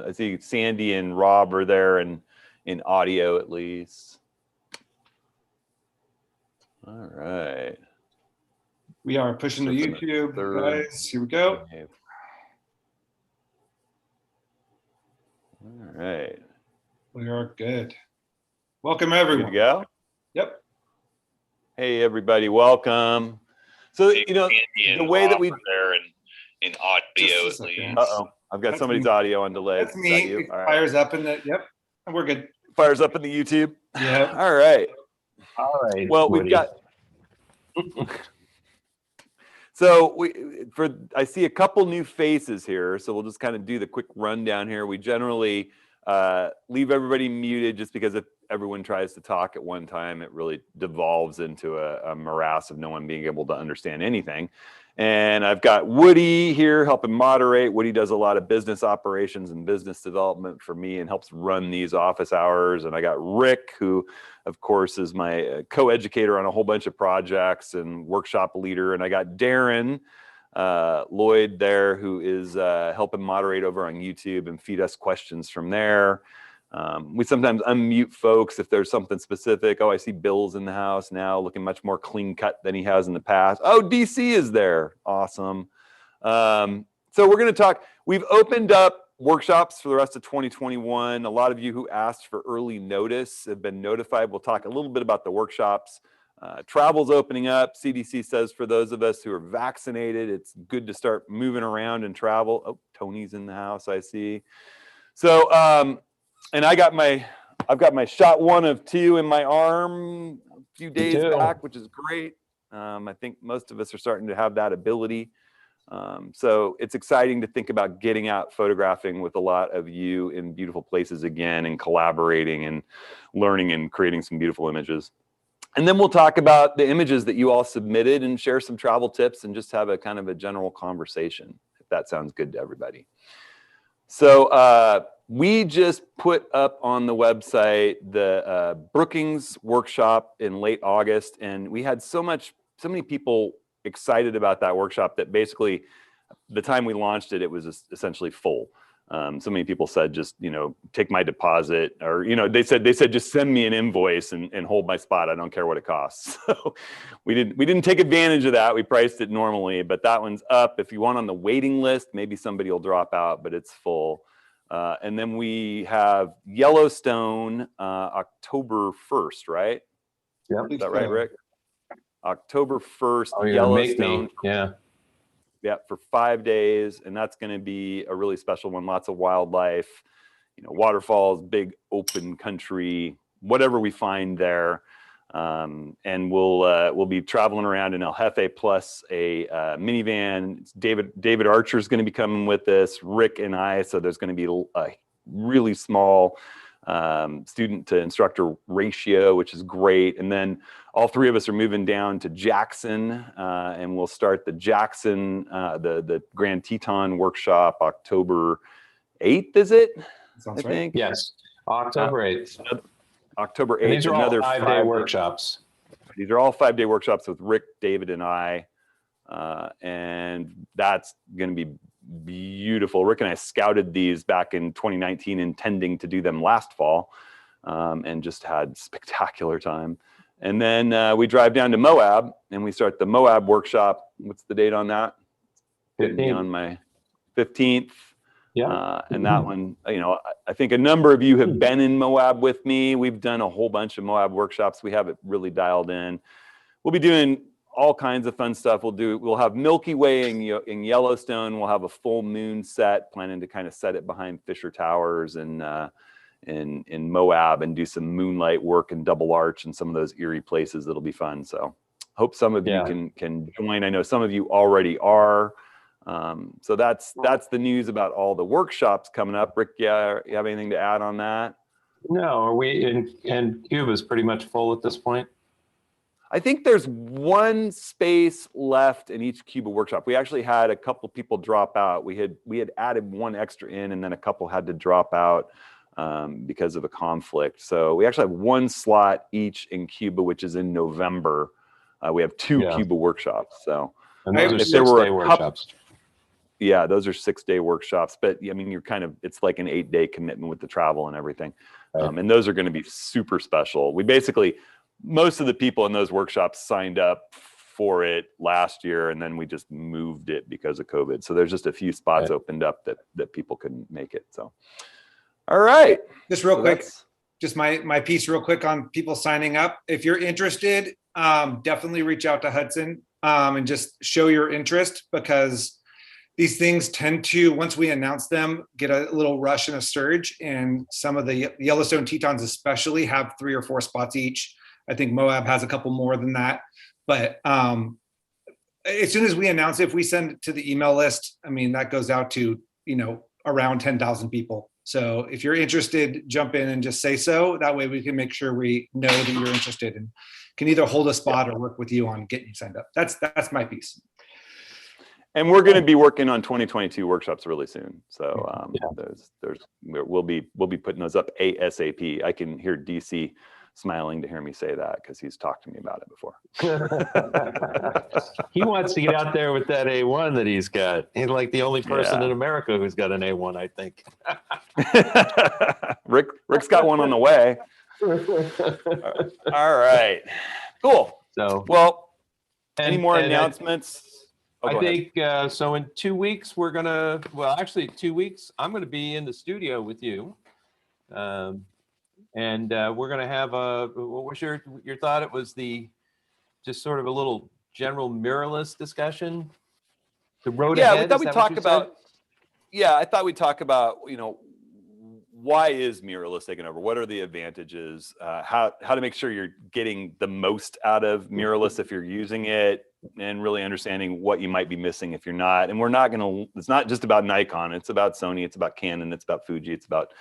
I see Sandy and Rob are there in audio at least. All right. We are pushing to YouTube, guys. Here we go. All right. We are good. Welcome, everyone. Good to go? Yep. Hey, everybody. Welcome. So, you know, the way that we... there in audio at least. Uh-oh. I've got somebody's audio on delay. That's me. It fires up in the... Yep. We're good. Fires up in the YouTube? Yeah. All right. All right. Well, Woody. we've got... So I see a couple new faces here, so we'll just kind of do the quick rundown here. We generally leave everybody muted just because if everyone tries to talk at one time, it really devolves into a morass of no one being able to understand anything. And I've got Woody here helping moderate. Woody does a lot of business operations and business development for me and helps run these office hours. And I got Rick, who, of course, is my co-educator on a whole bunch of projects and workshop leader. And I got Darren, Lloyd there, who is helping moderate over on YouTube and feed us questions from there. We sometimes unmute folks if there's something specific. Oh, I see Bill's in the house now, looking much more clean cut than he has in the past. Oh, DC is there. Awesome. So we're going to talk. We've opened up workshops for the rest of 2021. A lot of you who asked for early notice have been notified. We'll talk a little bit about the workshops. Travel's opening up. CDC says for those of us who are vaccinated, it's good to start moving around and travel. Oh, Tony's in the house, I see. So, and I've got my shot 1 of 2 in my arm a few days back, which is great. I think most of us are starting to have that ability. So it's exciting to think about getting out photographing with a lot of you in beautiful places again and collaborating and learning and creating some beautiful images. And then we'll talk about the images that you all submitted and share some travel tips and just have a kind of a general conversation, if that sounds good to everybody. So we just put up on the website the Brookings workshop in late August, and we had so many people excited about that workshop that basically the time we launched it, it was essentially full. So many people said, just, you know, take my deposit, or, you know, they said just send me an invoice and hold my spot. I don't care what it costs. So we didn't take advantage of that. We priced it normally, but that one's up. If you want on the waiting list, maybe somebody will drop out, but it's full. And then we have Yellowstone, October 1st, right? Yeah. Is that right, Rick? October 1st, Oh, Yellowstone. Yeah. Yeah, for 5 days, and that's going to be a really special one. Lots of wildlife, you know, waterfalls, big open country, whatever we find there. And we'll be traveling around in El Jefe plus a minivan. David Archer is going to be coming with us, Rick and I. So there's going to be a really small student to instructor ratio, which is great. And then all 3 of us are moving down to Jackson, and we'll start the Jackson, the Grand Teton workshop October 8th, is it? Sounds I think. Right. Yes. October 8th. October 8th. And these are all another 5-day workshops. These are all 5-day workshops with Rick, David, and I. And that's going to be beautiful. Rick and I scouted these back in 2019, intending to do them last fall, and just had spectacular time. And then we drive down to Moab and we start the Moab workshop. What's the date on that? 15th. On my 15th. Yeah. And that one, you know, I think a number of you have been in Moab with me. We've done a whole bunch of Moab workshops. We have it really dialed in. We'll be doing all kinds of fun stuff. We'll have Milky Way in Yellowstone. We'll have a full moon set, planning to kind of set it behind Fisher Towers and in Moab, and do some moonlight work and Double Arch and some of those eerie places. That'll be fun. So hope some of you can join. I know some of you already are. So that's the news about all the workshops coming up. Rick, you have anything to add on that? No, are we and Cuba's pretty much full at this point? I think there's one space left in each Cuba workshop. We actually had a couple people drop out. We had added one extra in, and then a couple had to drop out because of a conflict. So we actually have one slot each in Cuba, which is in November. We have 2 Cuba workshops. So and those are if there were 6-day workshops. Yeah, those are 6-day workshops, but I mean, it's like an 8-day commitment with the travel and everything. Right. And those are going to be super special. Most of the people in those workshops signed up for it last year, and then we just moved it because of COVID. So there's just a few spots opened up that people couldn't make it. So, all right. Just real quick, just my piece real quick on people signing up. If you're interested, definitely reach out to Hudson and just show your interest, because these things tend to, once we announce them, get a little rush and a surge. And some of the Yellowstone Tetons especially have 3 or 4 spots each. I think Moab has a couple more than that. But as soon as we announce it, if we send it to the email list, I mean, that goes out to, around 10,000 people. So if you're interested, jump in and just say so. That way we can make sure we know that you're interested and can either hold a spot or work with you on getting you signed up. That's my piece. And we're going to be working on 2022 workshops really soon. So we'll be putting those up ASAP. I can hear DC smiling to hear me say that because he's talked to me about it before. He wants to get out there with that A1 that he's got. He's like the only person in America who's got an A1, I think. Rick's got one on the way. All right. Cool. So, well, any more announcements? I think so. In 2 weeks, we're gonna. Well, actually, 2 weeks. I'm gonna be in the studio with you, and we're gonna have a. What was your thought? It was just sort of a little general mirrorless discussion. The road ahead. I thought we'd talk about. Yeah, I thought we'd talk about why is mirrorless taking over? What are the advantages? How to make sure you're getting the most out of mirrorless if you're using it, and really understanding what you might be missing if you're not. And it's not just about Nikon, it's about Sony, it's about Canon, it's about Fuji, it's about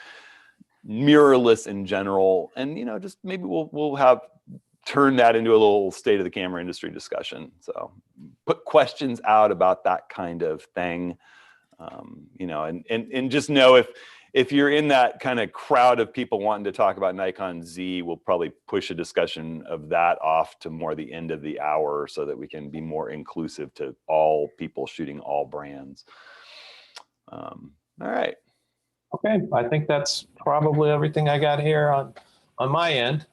mirrorless in general. And, just maybe we'll turn that into a little state of the camera industry discussion. So put questions out about that kind of thing, and just know if you're in that kind of crowd of people wanting to talk about Nikon Z, we'll probably push a discussion of that off to more the end of the hour so that we can be more inclusive to all people shooting all brands. All right. Okay, I think that's probably everything I got here on my end.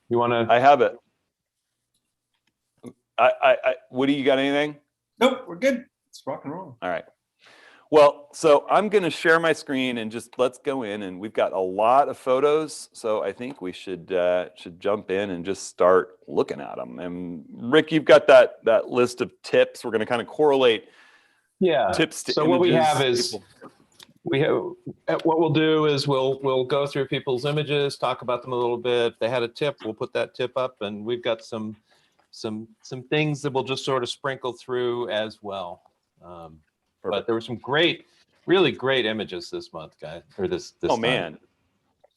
You want to? I have it. Woody, you got anything? Nope, we're good. Let's rock and roll. All right. Well, so I'm going to share my screen and just let's go in, and we've got a lot of photos. So I think we should jump in and just start looking at them. And Rick, you've got that list of tips. We're going to kind of correlate tips to so images. What we have is what we'll do is we'll go through people's images, talk about them a little bit. If they had a tip, we'll put that tip up, and we've got some things that we'll just sort of sprinkle through as well. But there were some really great images this month, guys, or this oh time. Man,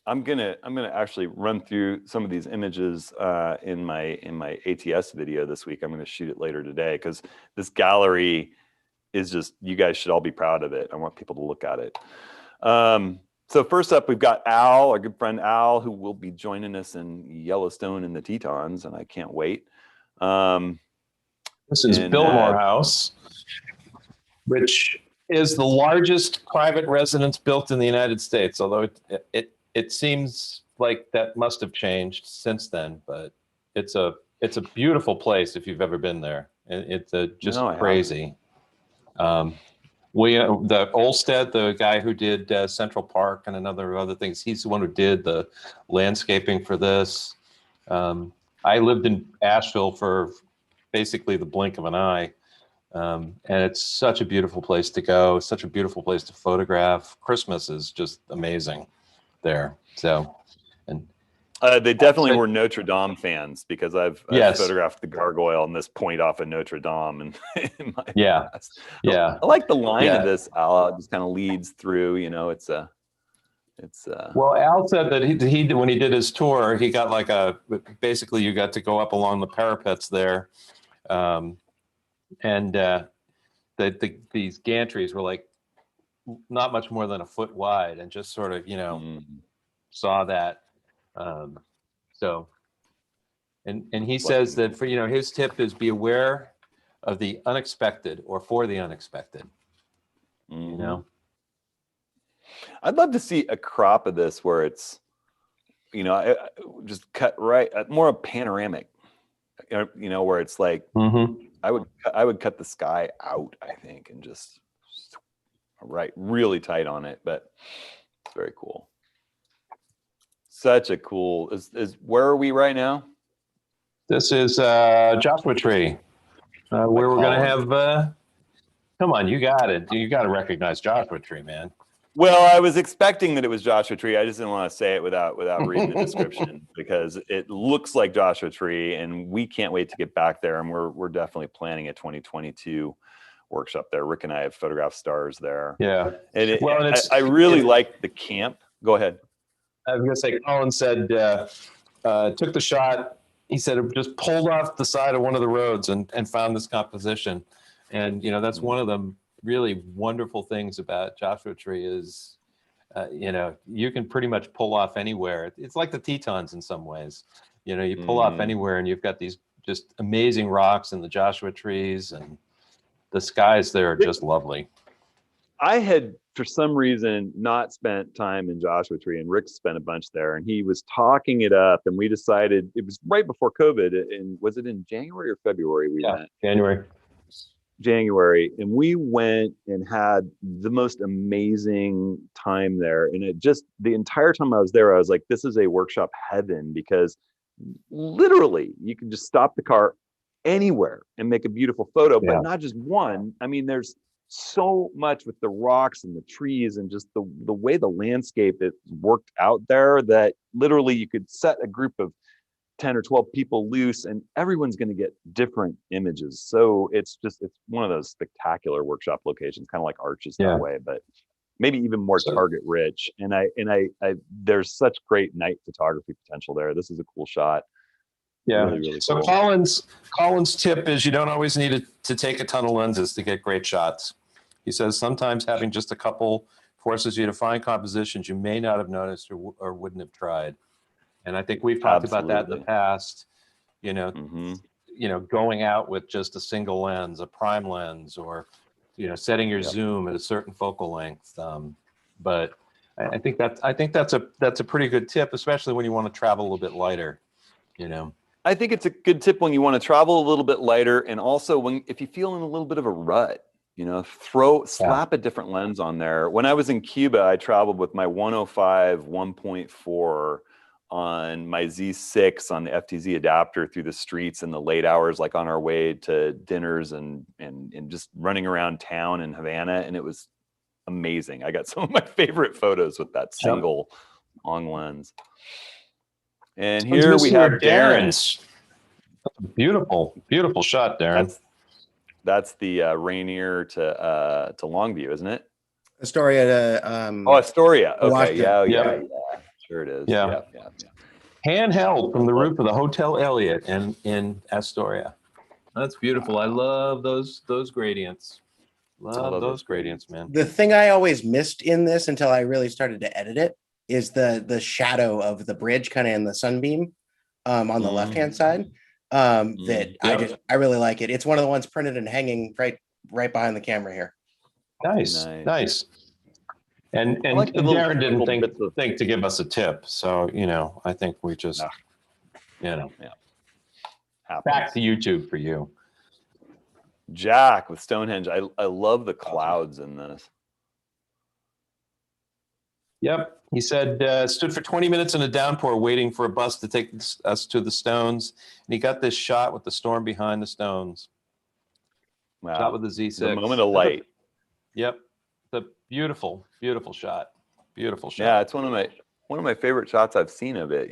I'm gonna actually run through some of these images in my ATS video this week. I'm gonna shoot it later today because this gallery is just, you guys should all be proud of it. I want people to look at it. So first up, we've got Al, our good friend Al, who will be joining us in Yellowstone in the Tetons, and I can't wait. This is Biltmore House, which is the largest private residence built in the United States, although it seems like that must have changed since then. But it's a beautiful place if you've ever been there. It's just crazy. The Olstead, the guy who did Central Park and other things, he's the one who did the landscaping for this. I lived in Asheville for basically the blink of an eye. And it's such a beautiful place to go, such a beautiful place to photograph. Christmas is just amazing there. So, and they definitely were Notre Dame fans because I've photographed the gargoyle and this point off of Notre Dame and in my past. I like the line of this. Al, it just kind of leads through. Well, Al said that he when he did his tour, he got basically you got to go up along the parapets there. And these gantries were like not much more than a foot wide, and just sort of saw that. So, and he says that for his tip is be aware of the unexpected or for the unexpected. you know? I'd love to see a crop of this where it's, just cut right, more of panoramic, where it's like, I would cut the sky out, I think, and just right, really tight on it, but it's very cool. Such a cool, where are we right now? This is Joshua Tree, where we're going to have, come on, you got it. You got to recognize Joshua Tree, man. Well, I was expecting that it was Joshua Tree. I just didn't want to say it without reading the description because it looks like Joshua Tree, and we can't wait to get back there. And we're definitely planning a 2022 workshop there. Rick and I have photographed stars there. Yeah. And I really like the camp. Go ahead. I was going to say, Colin said, took the shot. He said it just pulled off the side of one of the roads and found this composition. And, that's one of the really wonderful things about Joshua Tree is, you can pretty much pull off anywhere. It's like the Tetons in some ways. You pull off anywhere and you've got these just amazing rocks in the Joshua trees, and the skies there are just lovely. I had, for some reason, not spent time in Joshua Tree, and Rick spent a bunch there, and he was talking it up, and we decided, it was right before COVID, and was it in January or February we went? January, and we went and had the most amazing time there. And it just, the entire time I was there, I was like, this is a workshop heaven, because literally you can just stop the car anywhere and make a beautiful photo, but not just one. I mean, there's so much with the rocks and the trees and just the way the landscape is worked out there, that literally you could set a group of 10 or 12 people loose and everyone's going to get different images. So it's one of those spectacular workshop locations, kind of like Arches that way, but maybe even more target rich. And I there's such great night photography potential there. This is a cool shot. Yeah. Really, really so cool. Colin's tip is you don't always need to take a ton of lenses to get great shots. He says sometimes having just a couple forces you to find compositions you may not have noticed or wouldn't have tried. And I think we've talked about that in the past, going out with just a single lens, a prime lens, or, setting your zoom at a certain focal length. But I think that's a pretty good tip, especially when you want to travel a little bit lighter, I think it's a good tip when you want to travel a little bit lighter, and also if you feel in a little bit of a rut, slap a different lens on there. When I was in Cuba, I traveled with my 105 1.4 on my Z6 on the FTZ adapter through the streets in the late hours, like on our way to dinners and just running around town in Havana. And it was amazing. I got some of my favorite photos with that single long lens. And here we have Darren's. Beautiful, beautiful shot, Darren. That's the Rainier to Longview, isn't it? Astoria to Astoria. Okay, Washington. yeah. Sure it is. Yeah. Handheld from the roof of the Hotel Elliott in Astoria. That's beautiful. I love those gradients. Love those gradients, man. The thing I always missed in this until I really started to edit it is the shadow of the bridge kind of in the sunbeam on the left-hand side. I really like it. It's one of the ones printed and hanging right behind the camera here. Nice. And Darren didn't think to give us a tip. So, I think we just, back to YouTube for you. Jack with Stonehenge. I love the clouds in this. Yep. He said, stood for 20 minutes in a downpour waiting for a bus to take us to the stones. And he got this shot with the storm behind the stones. Wow. Shot with the Z6. The moment of light. Yep. The beautiful shot. Beautiful shot. Yeah, it's one of my favorite shots I've seen of it.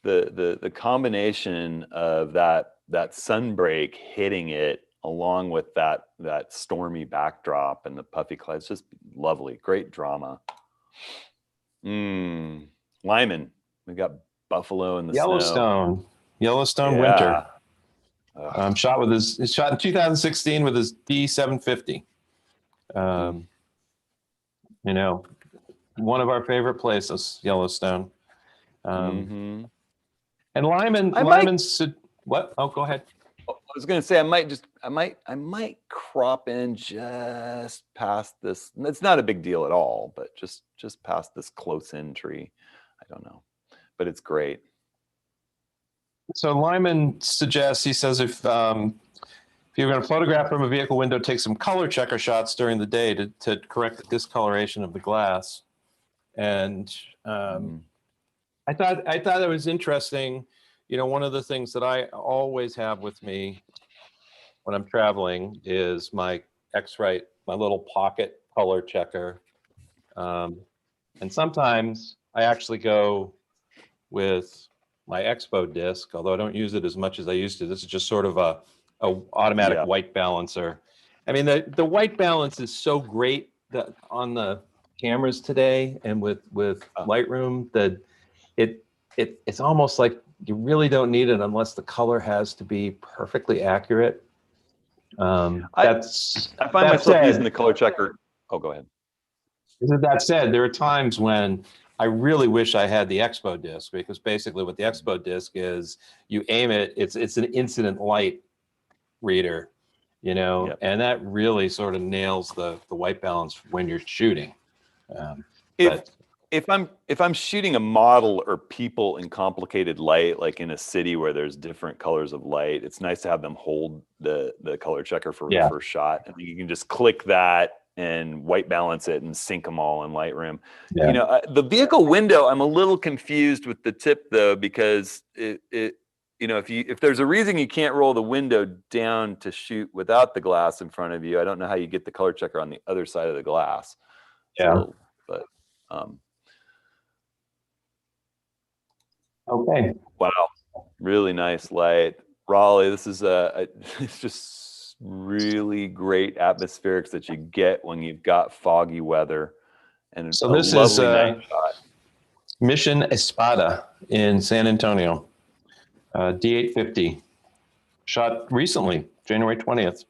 The combination of that sunbreak hitting it along with that stormy backdrop and the puffy clouds, just lovely. Great drama. Lyman. We got buffalo in the Yellowstone. snow. Yellowstone winter. Shot in 2016 with his D750. One of our favorite places, Yellowstone. And Lyman said, what? Oh, go ahead. was gonna say I might crop in just past this. It's not a big deal at all, but just past this close in tree. I don't know, but it's great. So Lyman suggests, he says, if you're going to photograph from a vehicle window, take some color checker shots during the day to correct the discoloration of the glass. And I thought it was interesting. You know, one of the things that I always have with me when I'm traveling is my X-Rite, my little pocket color checker. And sometimes I actually go with my Expo disc, although I don't use it as much as I used to. This is just sort of a automatic white balancer. I mean, the white balance is so great that on the cameras today and with Lightroom that it's almost like you really don't need it unless the color has to be perfectly accurate. I find myself using the color checker. Oh, go ahead. That said, there are times when I really wish I had the Expo disc, because basically what the Expo disc is, you aim it, it's an incident light reader, you know, and that really sort of nails the white balance when you're shooting. If I'm shooting a model or people in complicated light, like in a city where there's different colors of light, it's nice to have them hold the color checker for the first shot, and you can just click that and white balance it and sync them all in Lightroom. You know, the vehicle window, I'm a little confused with the tip though, because it you know, if there's a reason you can't roll the window down to shoot without the glass in front of you, I don't know how you get the color checker on the other side of the glass. So, but okay. Wow, really nice light, Raleigh. This is it's just really great atmospherics that you get when you've got foggy weather, and so this is night shot. Mission Espada in San Antonio, D850, shot recently, January 20th.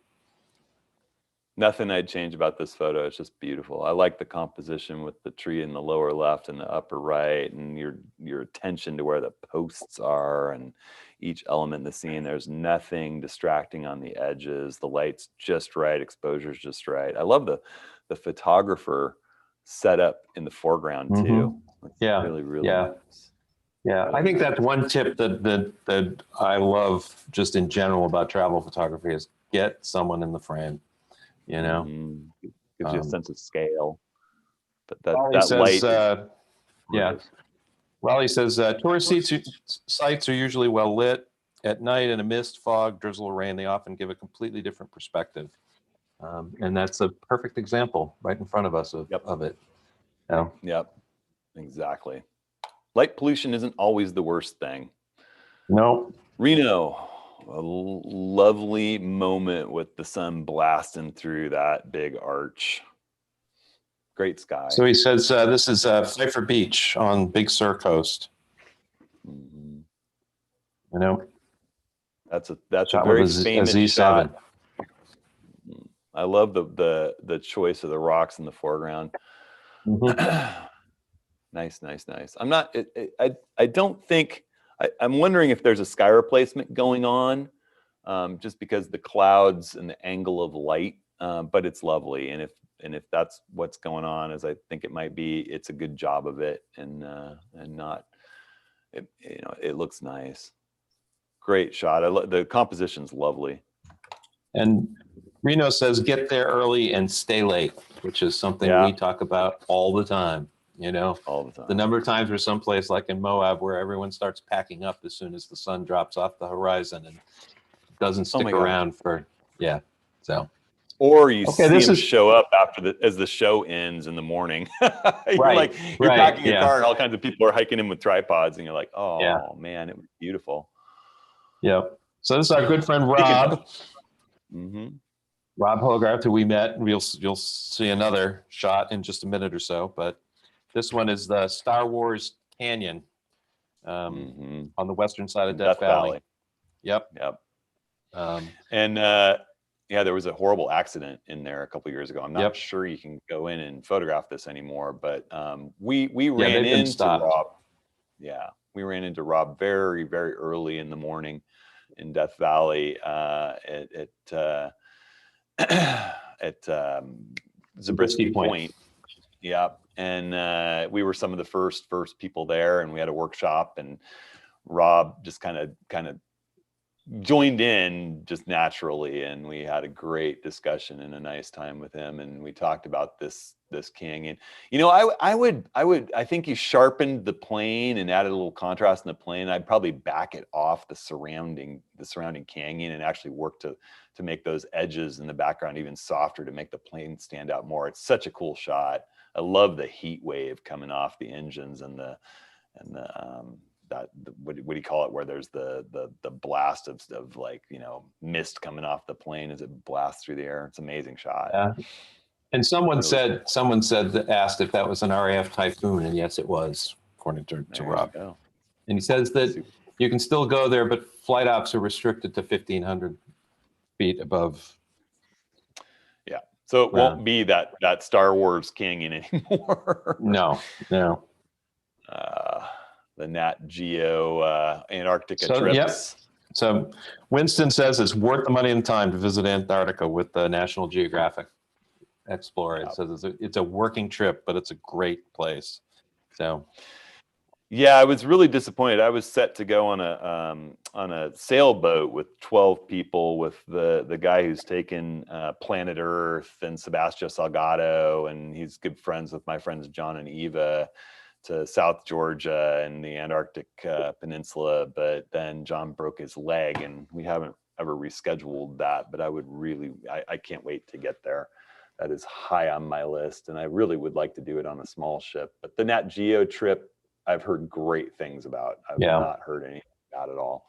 Nothing I'd change about this photo. It's just beautiful. I like the composition with the tree in the lower left and the upper right, and your attention to where the posts are and each element in the scene. There's nothing distracting on the edges. The light's just right. Exposure's just right. I love the photographer setup in the foreground too. Yeah, really nice. Yeah, I think that's one tip that I love just in general about travel photography is get someone in the frame. You know, gives you a sense of scale. But that says, light. Raleigh says tourist sites are usually well lit at night. In a mist, fog, drizzle, or rain, they often give a completely different perspective, and that's a perfect example right in front of us of it. Yep, exactly. Light pollution isn't always the worst thing. No. Reno. A lovely moment with the sun blasting through that big arch. Great sky. So he says this is Pfeiffer Beach on Big Sur coast. You know, that's a very famous Z7. shot. I love the choice of the rocks in the foreground. Nice. I'm not. I don't think. I'm wondering if there's a sky replacement going on, just because the clouds and the angle of light, but it's lovely. And if that's what's going on, as I think it might be, it's a good job of it, and not, it looks nice. Great shot. The composition's lovely. And Reno says, get there early and stay late, which is something we talk about all the time. You know, all the time. The number of times we're someplace like in Moab where everyone starts packing up as soon as the sun drops off the horizon and doesn't stick around for, so. Or you see them show up as the show ends in the morning. You're packing your car and all kinds of people are hiking in with tripods and you're like, oh man, it was beautiful. Yep. So this is our good friend Rob. Rob Hogarth, who we met, and you'll see another shot in just a minute or so, but this one is the Star Wars Canyon on the western side of Death Valley. Yep. And there was a horrible accident in there a couple years ago. I'm not sure you can go in and photograph this anymore, but we ran into Rob. Yeah, we ran into Rob very, very early in the morning in Death Valley at Zabriskie Point. Yeah, and we were some of the first people there, and we had a workshop, and Rob just kind of joined in just naturally, and we had a great discussion and a nice time with him, and we talked about this king. And I think he sharpened the plane and added a little contrast in the plane. I'd probably back it off the surrounding canyon and actually work to make those edges in the background even softer to make the plane stand out more. It's such a cool shot. I love the heat wave coming off the engines and the what do you call it, where there's the blast of like, mist coming off the plane as it blasts through the air. It's an amazing shot. Yeah. And someone asked if that was an RAF Typhoon, and yes, it was, according to Rob. And he says that you can still go there, but flight ops are restricted to 1,500 feet above. Yeah, so it won't be that Star Wars canyon anymore. No. The Nat Geo Antarctica trips. Yep. So Winston says it's worth the money and time to visit Antarctica with the National Geographic Explorer. It says it's a working trip, but it's a great place. So yeah, I was really disappointed. I was set to go on a sailboat with 12 people, with the guy who's taken Planet Earth and Sebastian Salgado, and he's good friends with my friends John and Eva, to South Georgia and the Antarctic Peninsula. But then John broke his leg, and we haven't ever rescheduled that. But I can't wait to get there. That is high on my list, and I really would like to do it on a small ship. But the Nat Geo trip, I've heard great things about. I've not heard anything about it all.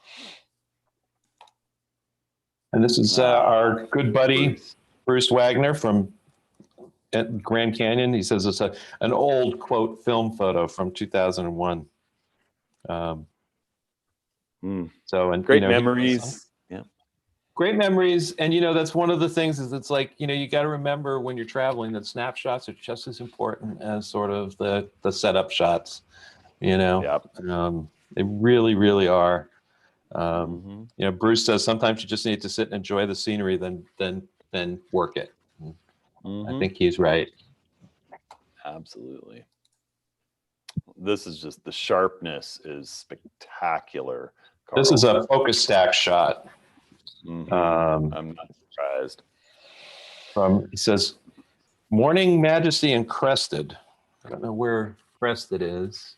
And this is our good buddy Bruce Wagner from Grand Canyon. He says it's an old, quote, film photo from 2001. So, and great memories. Great memories. And, that's one of the things is it's like, you got to remember when you're traveling that snapshots are just as important as sort of the setup shots, Yep. They really, really are. Bruce says sometimes you just need to sit and enjoy the scenery than work it. I think he's right. Absolutely. This is just, the sharpness is spectacular, Carl. This is a focus stack shot. I'm not surprised. He says, Morning Majesty and Crested. I don't know where Crested is.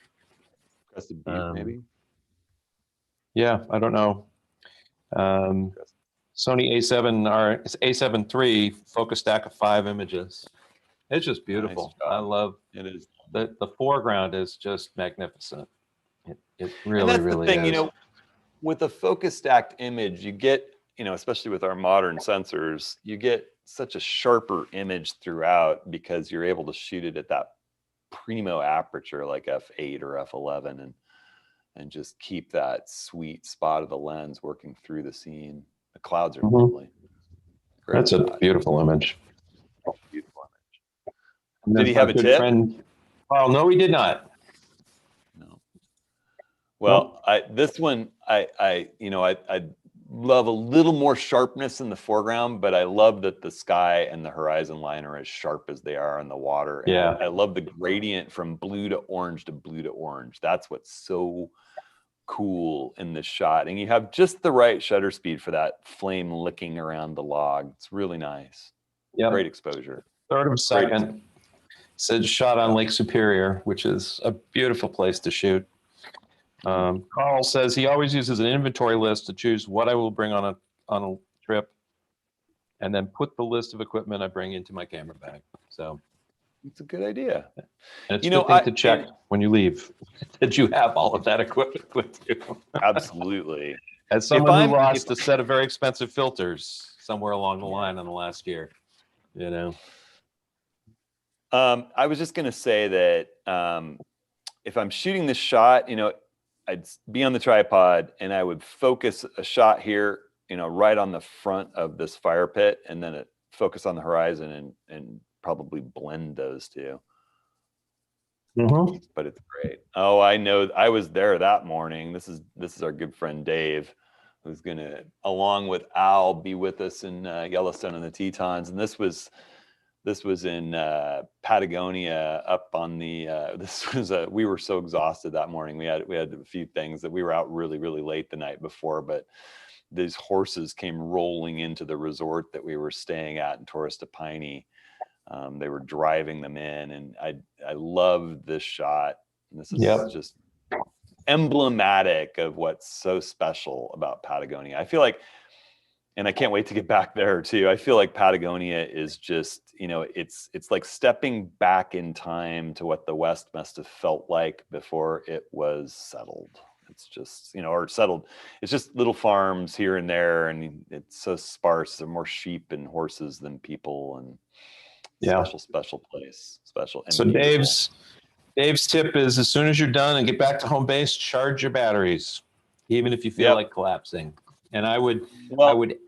Crested Butte, maybe? Yeah, I don't know. Sony A7 III focus stack of 5 images. It's just beautiful. Nice. I love it. Is the foreground is just magnificent. It really, and that's really the thing, is. With a focus stacked image, you get, especially with our modern sensors, you get such a sharper image throughout because you're able to shoot it at that primo aperture like f8 or f11 and just keep that sweet spot of the lens working through the scene. The clouds are lovely. Great That's shot. a beautiful image. Beautiful image. Did he have a tip? Oh, no, he did not. No. Well, this one, I love a little more sharpness in the foreground, but I love that the sky and the horizon line are as sharp as they are in the water. And yeah. I love the gradient from blue to orange to blue to orange. That's what's so cool in this shot. And you have just the right shutter speed for that flame licking around the log. It's really nice. Yeah. Great exposure. Third of a second. Said shot on Lake Superior, which is a beautiful place to shoot. Carl says he always uses an inventory list to choose what I will bring on a trip, and then put the list of equipment I bring into my camera bag. So it's a good idea. And it's a good thing to check when you leave that you have all of that equipment with you. Absolutely. As someone who lost a set of very expensive filters somewhere along the line in the last year, I was just going to say that if I'm shooting this shot, I'd be on the tripod and I would focus a shot here, right on the front of this fire pit, and then focus on the horizon and probably blend those two. But it's great. Oh, I know. I was there that morning. This is our good friend Dave. who's going to, along with Al, be with us in Yellowstone and the Tetons. And this was in Patagonia up on the, we were so exhausted that morning. We had a few things that we were out really, really late the night before, but these horses came rolling into the resort that we were staying at in Torres de Paine. They were driving them in, and I love this shot. And this is just emblematic of what's so special about Patagonia. I feel like, and I can't wait to get back there too. I feel like Patagonia is just, it's like stepping back in time to what the West must have felt like before it was settled. It's just, or settled. It's just little farms here and there, and it's so sparse. There are more sheep and horses than people, and special place. Special. And so beautiful. Dave's tip is, as soon as you're done and get back to home base, charge your batteries, even if you feel like collapsing. And I would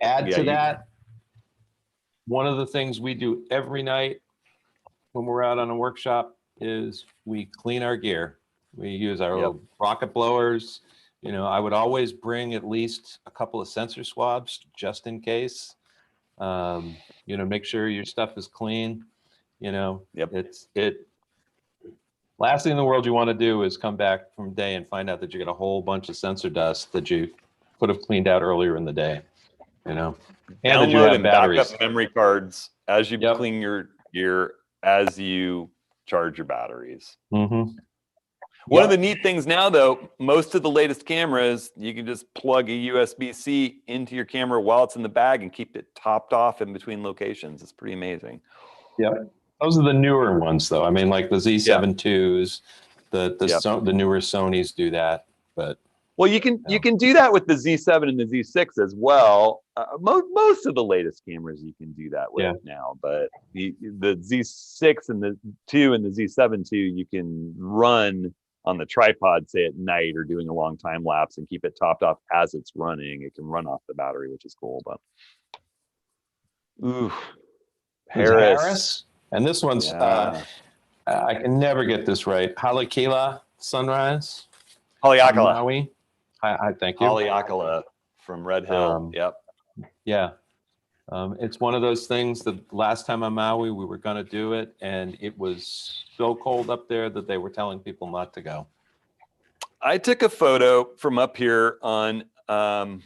add to that, one of the things we do every night when we're out on a workshop is we clean our gear. We use our little rocket blowers. I would always bring at least a couple of sensor swabs just in case. Make sure your stuff is clean. Last thing in the world you want to do is come back from a day and find out that you got a whole bunch of sensor dust that you could have cleaned out earlier in the day, and that you have batteries. Backup memory cards as you clean your gear, as you charge your batteries. Mm-hmm. One of the neat things now, though, most of the latest cameras, you can just plug a USB-C into your camera while it's in the bag and keep it topped off in between locations. It's pretty amazing. Yeah. Those are the newer ones, though. I mean, like the Z7 IIs, the newer Sonys do that. But you can do that with the Z7 and the Z6 as well. Most of the latest cameras you can do that with now, but the Z6 and the 2 and the Z7 II you can run on the tripod, say at night, or doing a long time lapse and keep it topped off as it's running. It can run off the battery, which is cool. But Harris. And this one's, I can never get this right. Halakila Sunrise. Haleakala. Maui. I thank you. Haleakala from Red Hill. Yeah. It's one of those things that last time on Maui, we were going to do it, and it was so cold up there that they were telling people not to go. I took a photo from up here on, I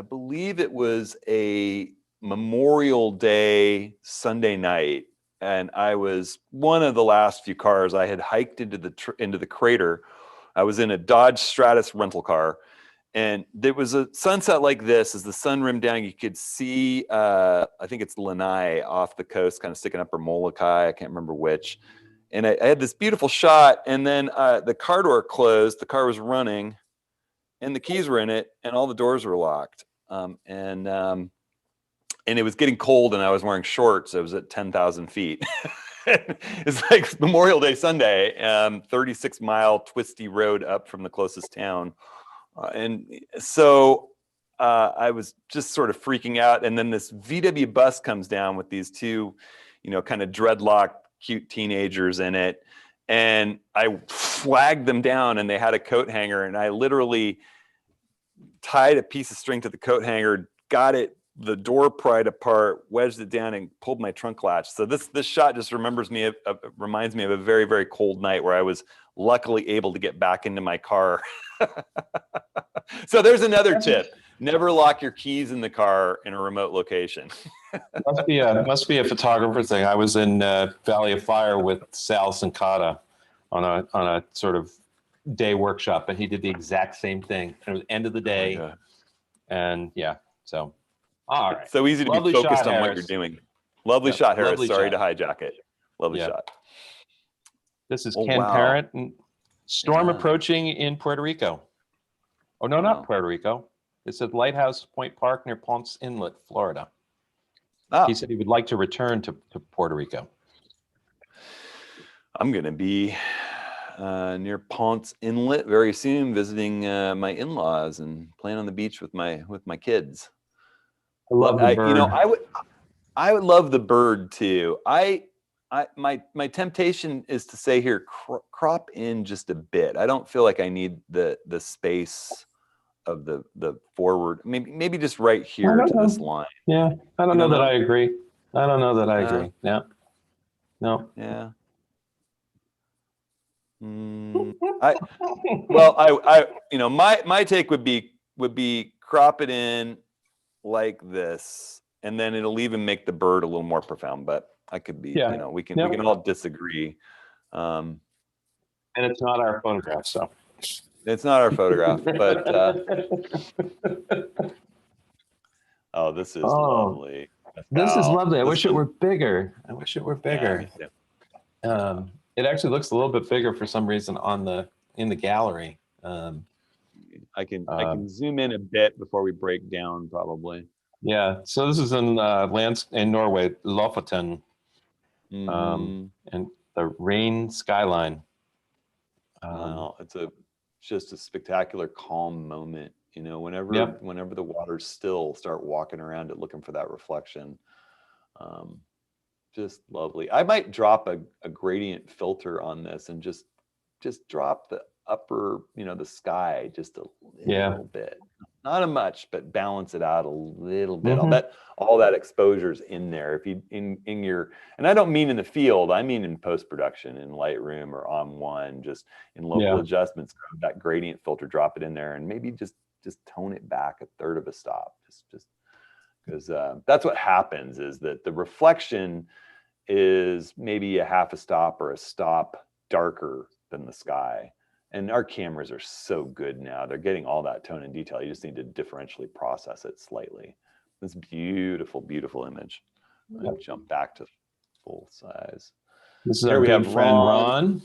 believe it was a Memorial Day Sunday night. And I was one of the last few cars. I had hiked into the crater. I was in a Dodge Stratus rental car, and there was a sunset like this. As the sun rimmed down, you could see, I think it's Lanai off the coast, kind of sticking up, or Molokai, I can't remember which. And I had this beautiful shot, and then the car door closed. The car was running, and the keys were in it, and all the doors were locked. And it was getting cold, and I was wearing shorts. I was at 10,000 feet. It's like Memorial Day Sunday, 36-mile twisty road up from the closest town. And so I was just sort of freaking out. And then this VW bus comes down with these two, kind of dreadlocked, cute teenagers in it. And I flagged them down, and they had a coat hanger. And I literally tied a piece of string to the coat hanger, got the door pried apart, wedged it down, and pulled my trunk latch. So this shot just reminds me of a very, very cold night where I was luckily able to get back into my car. So there's another tip: never lock your keys in the car in a remote location. Must be a photographer thing. I was in Valley of Fire with Sal Sincata on a sort of day workshop, and he did the exact same thing. And it was end of the day, so. All right. It's so easy to be focused on what you're doing. Lovely shot, Harris. Sorry to hijack it. Lovely shot. This is Ken Parent. Storm approaching in Puerto Rico. Oh, no, not Puerto Rico. It's at Lighthouse Point Park near Ponce Inlet, Florida. He said he would like to return to Puerto Rico. I'm going to be near Ponce Inlet very soon, visiting my in-laws and playing on the beach with my kids. I love the bird. I would love the bird too. My temptation is to say here, crop in just a bit. I don't feel like I need the space the forward, maybe just right here to this line. Yeah, I don't know that I agree. I don't know that I agree. Yeah, no. Yeah. My take would be crop it in like this, and then it'll even make the bird a little more profound. But I could be, we can all disagree. And it's not our photograph, so it's not our photograph. But oh, this is lovely. This is lovely. I wish it were bigger. Yeah, it actually looks a little bit bigger for some reason in the gallery. I can zoom in a bit before we break down, probably. Yeah. So this is in Norway, Lofoten, and the rain skyline. Wow, it's just a spectacular, calm moment. Whenever the water's still, start walking around it, looking for that reflection. Just lovely. I might drop a gradient filter on this and just drop the upper, the sky just a little bit, not a much, but balance it out a little bit. I'll bet all that exposure's in there. If you in your, and I don't mean in the field, I mean in post-production, in Lightroom or on one, just in local adjustments, that gradient filter, drop it in there, and maybe just tone it back a third of a stop, just because that's what happens, is that the reflection is maybe a half a stop or a stop darker than the sky. And our cameras are so good now. They're getting all that tone and detail. You just need to differentially process it slightly. This beautiful, beautiful image. I'll jump back to full size. This is our good friend Ron.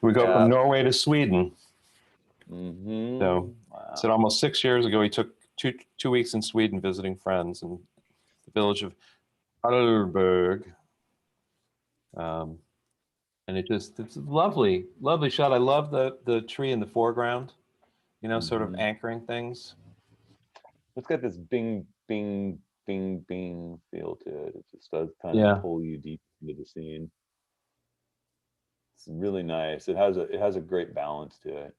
We go from Norway to Sweden. So it's almost 6 years ago. He took two weeks in Sweden visiting friends in the village of Heidelberg. And it's a lovely, lovely shot. I love the tree in the foreground, sort of anchoring things. It's got this bing, bing, bing, bing feel to it. It just does kind of pull you deep into the scene. It's really nice. It has a great balance to it.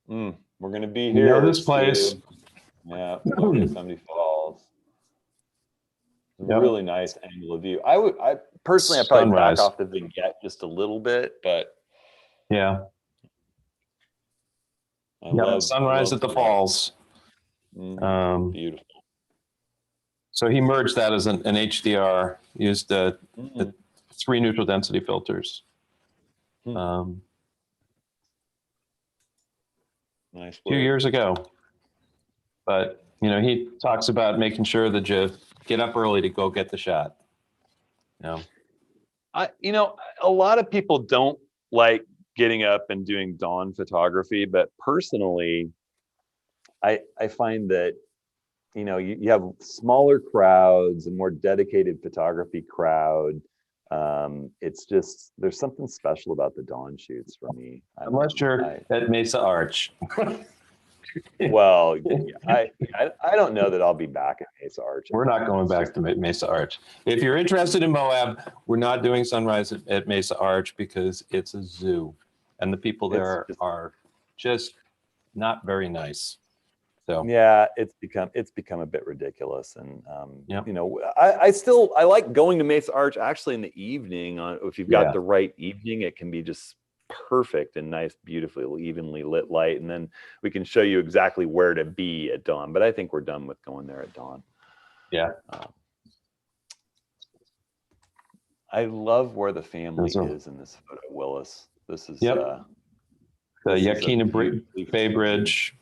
We're gonna be here. This place. Yeah, Yosemite Falls. Really nice angle of view. I personally, I'd probably back off the vignette just a little bit, but sunrise at the falls. Beautiful. So he merged that as an HDR, used the 3 neutral density filters. Nice. A few years ago. But he talks about making sure that you get up early to go get the shot. A lot of people don't like getting up and doing dawn photography, but personally, I find that you have smaller crowds, a more dedicated photography crowd. It's just, there's something special about the dawn shoots for me. Unless you're at Mesa Arch. Well, I don't know that I'll be back at Mesa Arch. We're not going back to Mesa Arch. If you're interested in Moab, we're not doing sunrise at Mesa Arch because it's a zoo, and the people there are just not very nice. So yeah, it's become a bit ridiculous, and I like going to Mesa Arch actually in the evening. If you've got the right evening, it can be just perfect and nice, beautifully evenly lit light, and then we can show you exactly where to be at dawn. But I think we're done with going there at dawn. I love where the family is in this photo, Willis. This is the Yakina Bay Bridge.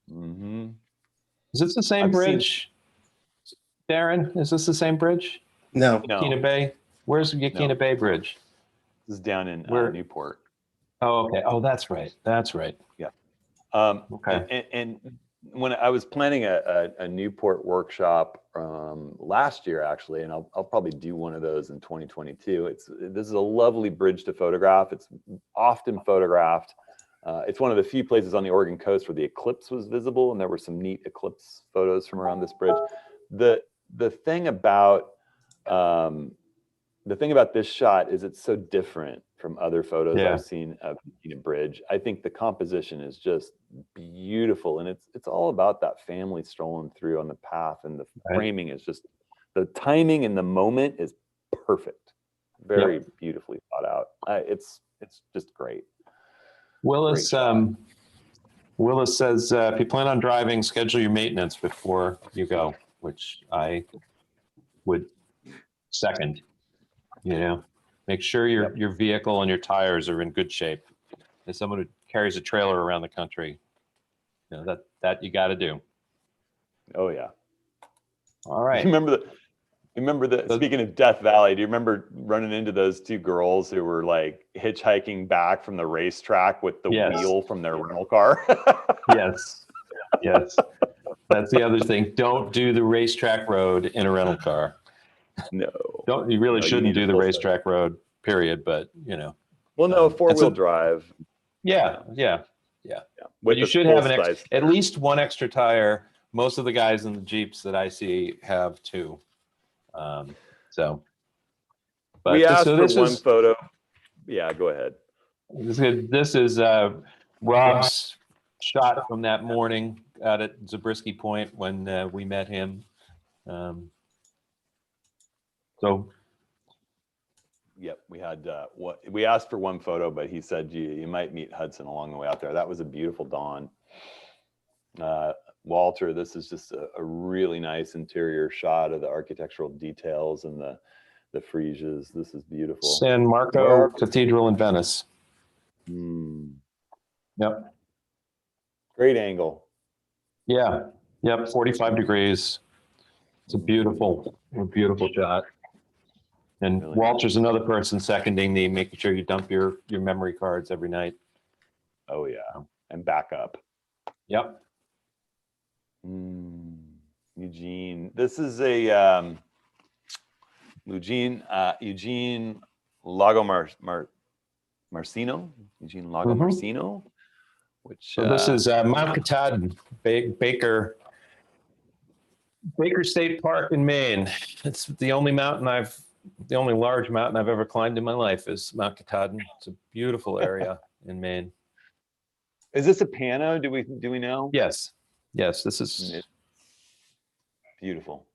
Is this the same bridge, Darren? Is this the same bridge? No. Yakina Bay. Where's Yakina Bay Bridge? This is down in Newport. Oh, okay. Oh, that's right. Yeah. Okay. And when I was planning a Newport workshop last year, actually, and I'll probably do one of those in 2022. This is a lovely bridge to photograph. It's often photographed. It's one of the few places on the Oregon coast where the eclipse was visible, and there were some neat eclipse photos from around this bridge. The thing about this shot is it's so different from other photos Yeah. I've seen of Unit Bridge. I think the composition is just beautiful, and it's all about that family strolling through on the path, and the framing is just, the timing and the moment is perfect. Very beautifully thought out. It's just great. Willis Willis says, if you plan on driving, schedule your maintenance before you go, which I would second. You know, make sure your vehicle and your tires are in good shape. As someone who carries a trailer around the country, you know, that you got to do. Oh yeah. All right. Remember the speaking of Death Valley, do you remember running into those two girls who were like hitchhiking back from the racetrack with the wheel from their rental car? Yes. That's the other thing. Don't do the racetrack road in a rental car. No. You really shouldn't do the full racetrack road, period. But you know. Well, no, four-wheel drive. Yeah. But you With should the have full size. at least one extra tire. Most of the guys in the Jeeps that I see have two. We asked for one photo. Yeah, go ahead. This is Rob's shot from that morning out at Zabriskie Point when we met him. Yep, we had we asked for one photo, but he said, "Gee, you might meet Hudson along the way out there." That was a beautiful dawn. Walter, this is just a really nice interior shot of the architectural details and the friezes. This is beautiful. San Marco Cathedral in Venice. Yep. Great angle. Yeah. Yep. 45 degrees. It's a beautiful shot. And really Walter's nice. Another person seconding the making sure you dump your memory cards every night. Oh yeah, and back up. Yep. Eugene. This is a Eugene Lago Marcino. Eugene Lago Marcino. Which so this is Mount Katahdin, Baker State Park in Maine. It's the only large mountain I've ever climbed in my life is Mount Katahdin. It's a beautiful area in Maine. Is this a pano? Do we know? Yes. This is beautiful.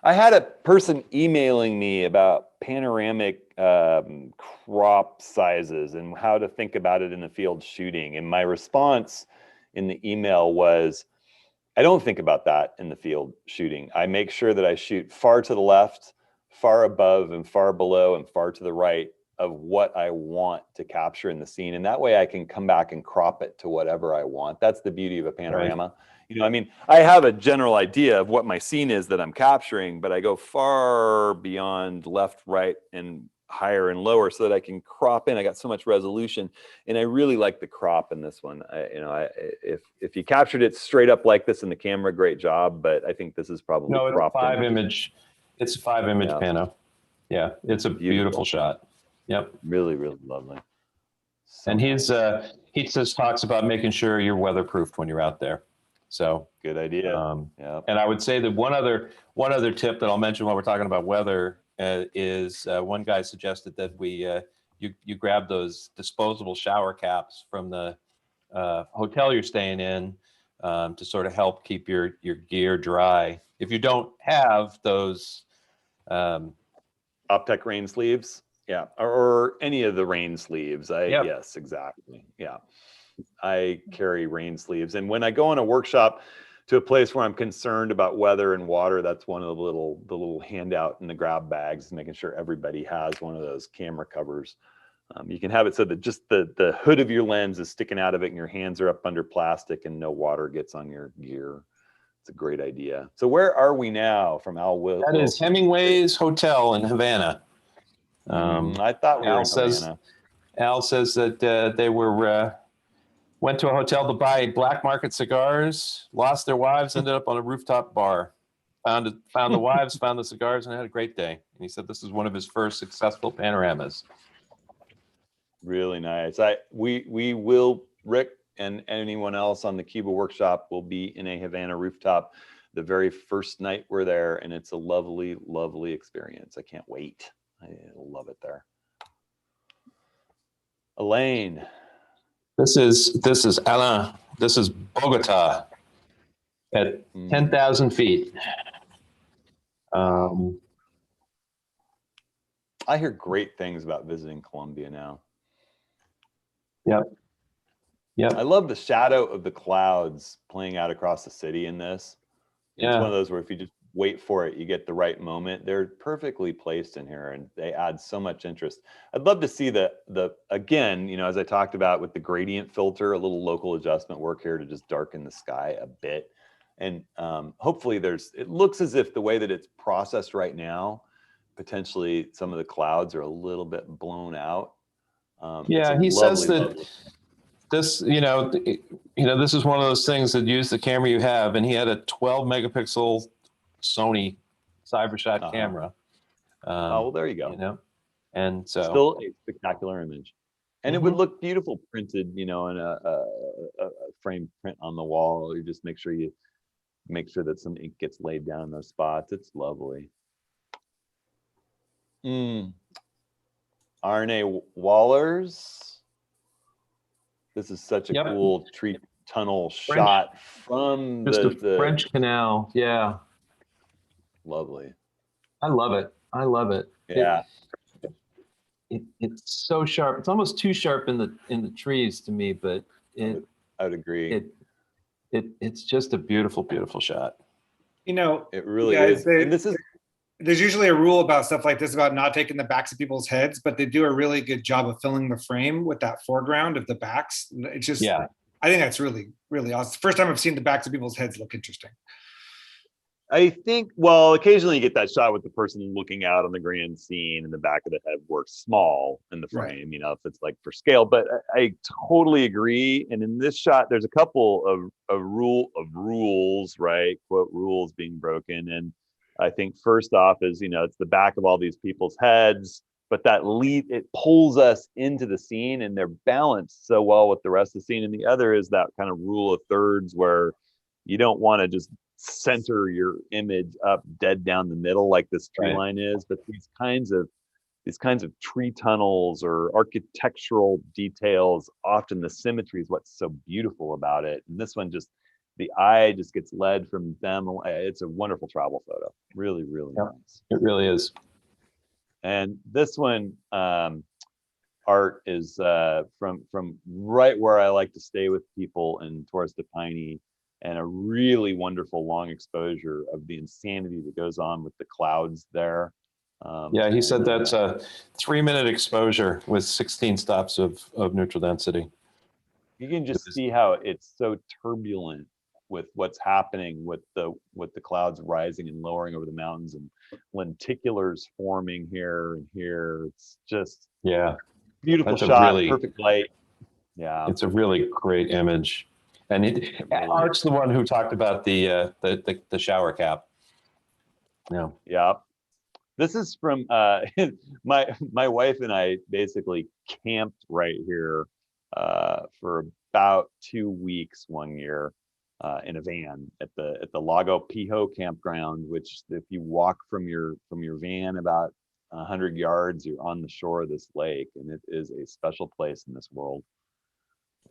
I had a person emailing me about panoramic crop sizes and how to think about it in the field shooting. And my response in the email was, I don't think about that in the field shooting. I make sure that I shoot far to the left, far above and far below and far to the right of what I want to capture in the scene. And that way I can come back and crop it to whatever I want. That's the beauty of a panorama. Right. You know, I mean, I have a general idea of what my scene is that I'm capturing, but I go far beyond left, right, and higher and lower so that I can crop in. I got so much resolution, and I really like the crop in this one. If you captured it straight up like this in the camera, great job. But I think this is probably cropped. It's a 5-image pano. Yeah, it's a beautiful shot. Yep, really, really lovely. So and he talks about making sure you're weatherproofed when you're out there. So good idea. And I would say that one other tip that I'll mention while we're talking about weather is one guy suggested that you grab those disposable shower caps from the hotel you're staying in to sort of help keep your gear dry. If you don't have those Optec rain sleeves, yeah, or any of the rain sleeves. Yes, exactly. Yeah. I carry rain sleeves, and when I go on a workshop to a place where I'm concerned about weather and water, that's one of the little handout in the grab bags, making sure everybody has one of those camera covers. You can have it so that just the hood of your lens is sticking out of it and your hands are up under plastic and no water gets on your gear. It's a great idea. So where are we now from Al Wilson? That is Hemingway's Hotel in Havana. I thought we were in Havana. Al says that they went to a hotel to buy black market cigars, lost their wives, ended up on a rooftop bar, found the wives, found the cigars, and had a great day. And he said this is one of his first successful panoramas. Really nice. We will, Rick and anyone else on the Cuba workshop will be in a Havana rooftop the very first night we're there, and it's a lovely, lovely experience. I can't wait. I love it there. Elaine. This is Alain. This is Bogota at 10,000 feet. I hear great things about visiting Colombia now. Yep. I love the shadow of the clouds playing out across the city in this. It's one of those where if you just wait for it, you get the right moment. They're perfectly placed in here and they add so much interest. I'd love to see the again, you know, as I talked about with the gradient filter, a little local adjustment work here to just darken the sky a bit. And hopefully it looks as if the way that it's processed right now, potentially some of the clouds are a little bit blown out. Yeah, he says that this, this is one of those things that use the camera you have, and he had a 12 megapixel Sony CyberShot camera. Oh, well, there you go. You know, and so still a spectacular image, and it would look beautiful printed, you know, in a frame print on the wall. You just make sure that some ink gets laid down in those spots. It's lovely. RNA Wallers. This is such a cool tree tunnel shot from the French Canal. Yeah. Lovely. I love it. I love it. Yeah. It's so sharp. It's almost too sharp in the trees to me, but I would agree. It's just a beautiful, beautiful shot. You know, it really is. And there's usually a rule about stuff like this about not taking the backs of people's heads, but they do a really good job of filling the frame with that foreground of the backs. It's just, I think that's really, really awesome. It's the first time I've seen the backs of people's heads look interesting. I think, well, occasionally you get that shot with the person looking out on the grand scene and the back of the head works small in the frame, you know, if it's like for scale, but I totally agree. And in this shot, there's a couple of rules, right? Quote, rules being broken. And I think first off is, you know, it's the back of all these people's heads, but it pulls us into the scene and they're balanced so well with the rest of the scene. And the other is that kind of rule of thirds where you don't want to just center your image up dead down the middle like this tree line is, but these kinds of tree tunnels or architectural details, often the symmetry is what's so beautiful about it. And this one the eye just gets led from them. It's a wonderful travel photo. Really, really nice. It really is. And this one, art is from right where I like to stay with people in Torres de Paine, and a really wonderful long exposure of the insanity that goes on with the clouds there. He said that's a 3-minute exposure with 16 stops of neutral density. You can just see how it's so turbulent with what's happening with the clouds rising and lowering over the mountains and lenticulars forming here and here. It's just beautiful shot, perfect light. Yeah, it's a really great image. And Art's the one who talked about the shower cap. Yeah. This is from my wife and I basically camped right here for about 2 weeks one year in a van at the Lago Pijo campground, which if you walk from your van about 100 yards, you're on the shore of this lake, and it is a special place in this world.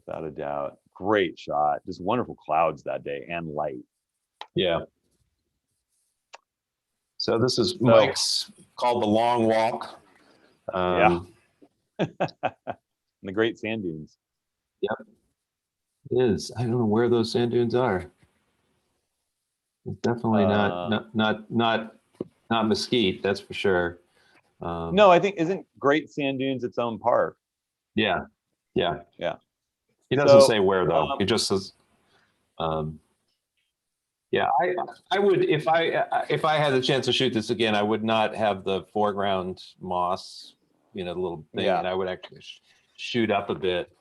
Without a doubt. Great shot. Just wonderful clouds that day and light. Yeah. So this is Mike's called The Long Walk. And the great sand dunes. Yep. It is. I don't know where those sand dunes are. It's definitely not Mesquite, that's for sure. No, I think isn't Great Sand Dunes its own park? Yeah. He doesn't say where though. He just says, I would if I had the chance to shoot this again, I would not have the foreground moss, the little thing, and I would actually shoot up a bit.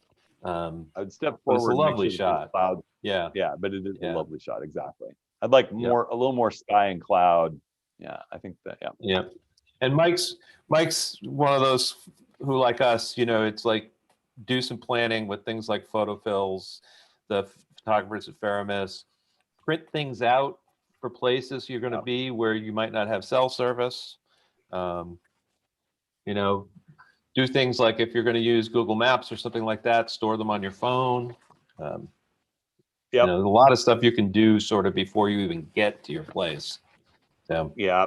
I'd step forward. It's a lovely shot. Cloud. Yeah, but it is a lovely shot. Exactly. I'd like a little more sky and cloud. Yeah, I think that. Yeah, and Mike's one of those who, like us, it's like, do some planning with things like photofills, the photographers at Faramis, print things out for places you're going to be where you might not have cell service. do things like if you're going to use Google Maps or something like that, store them on your phone. Yep. There's a lot of stuff you can do sort of before you even get to your place. So Yeah.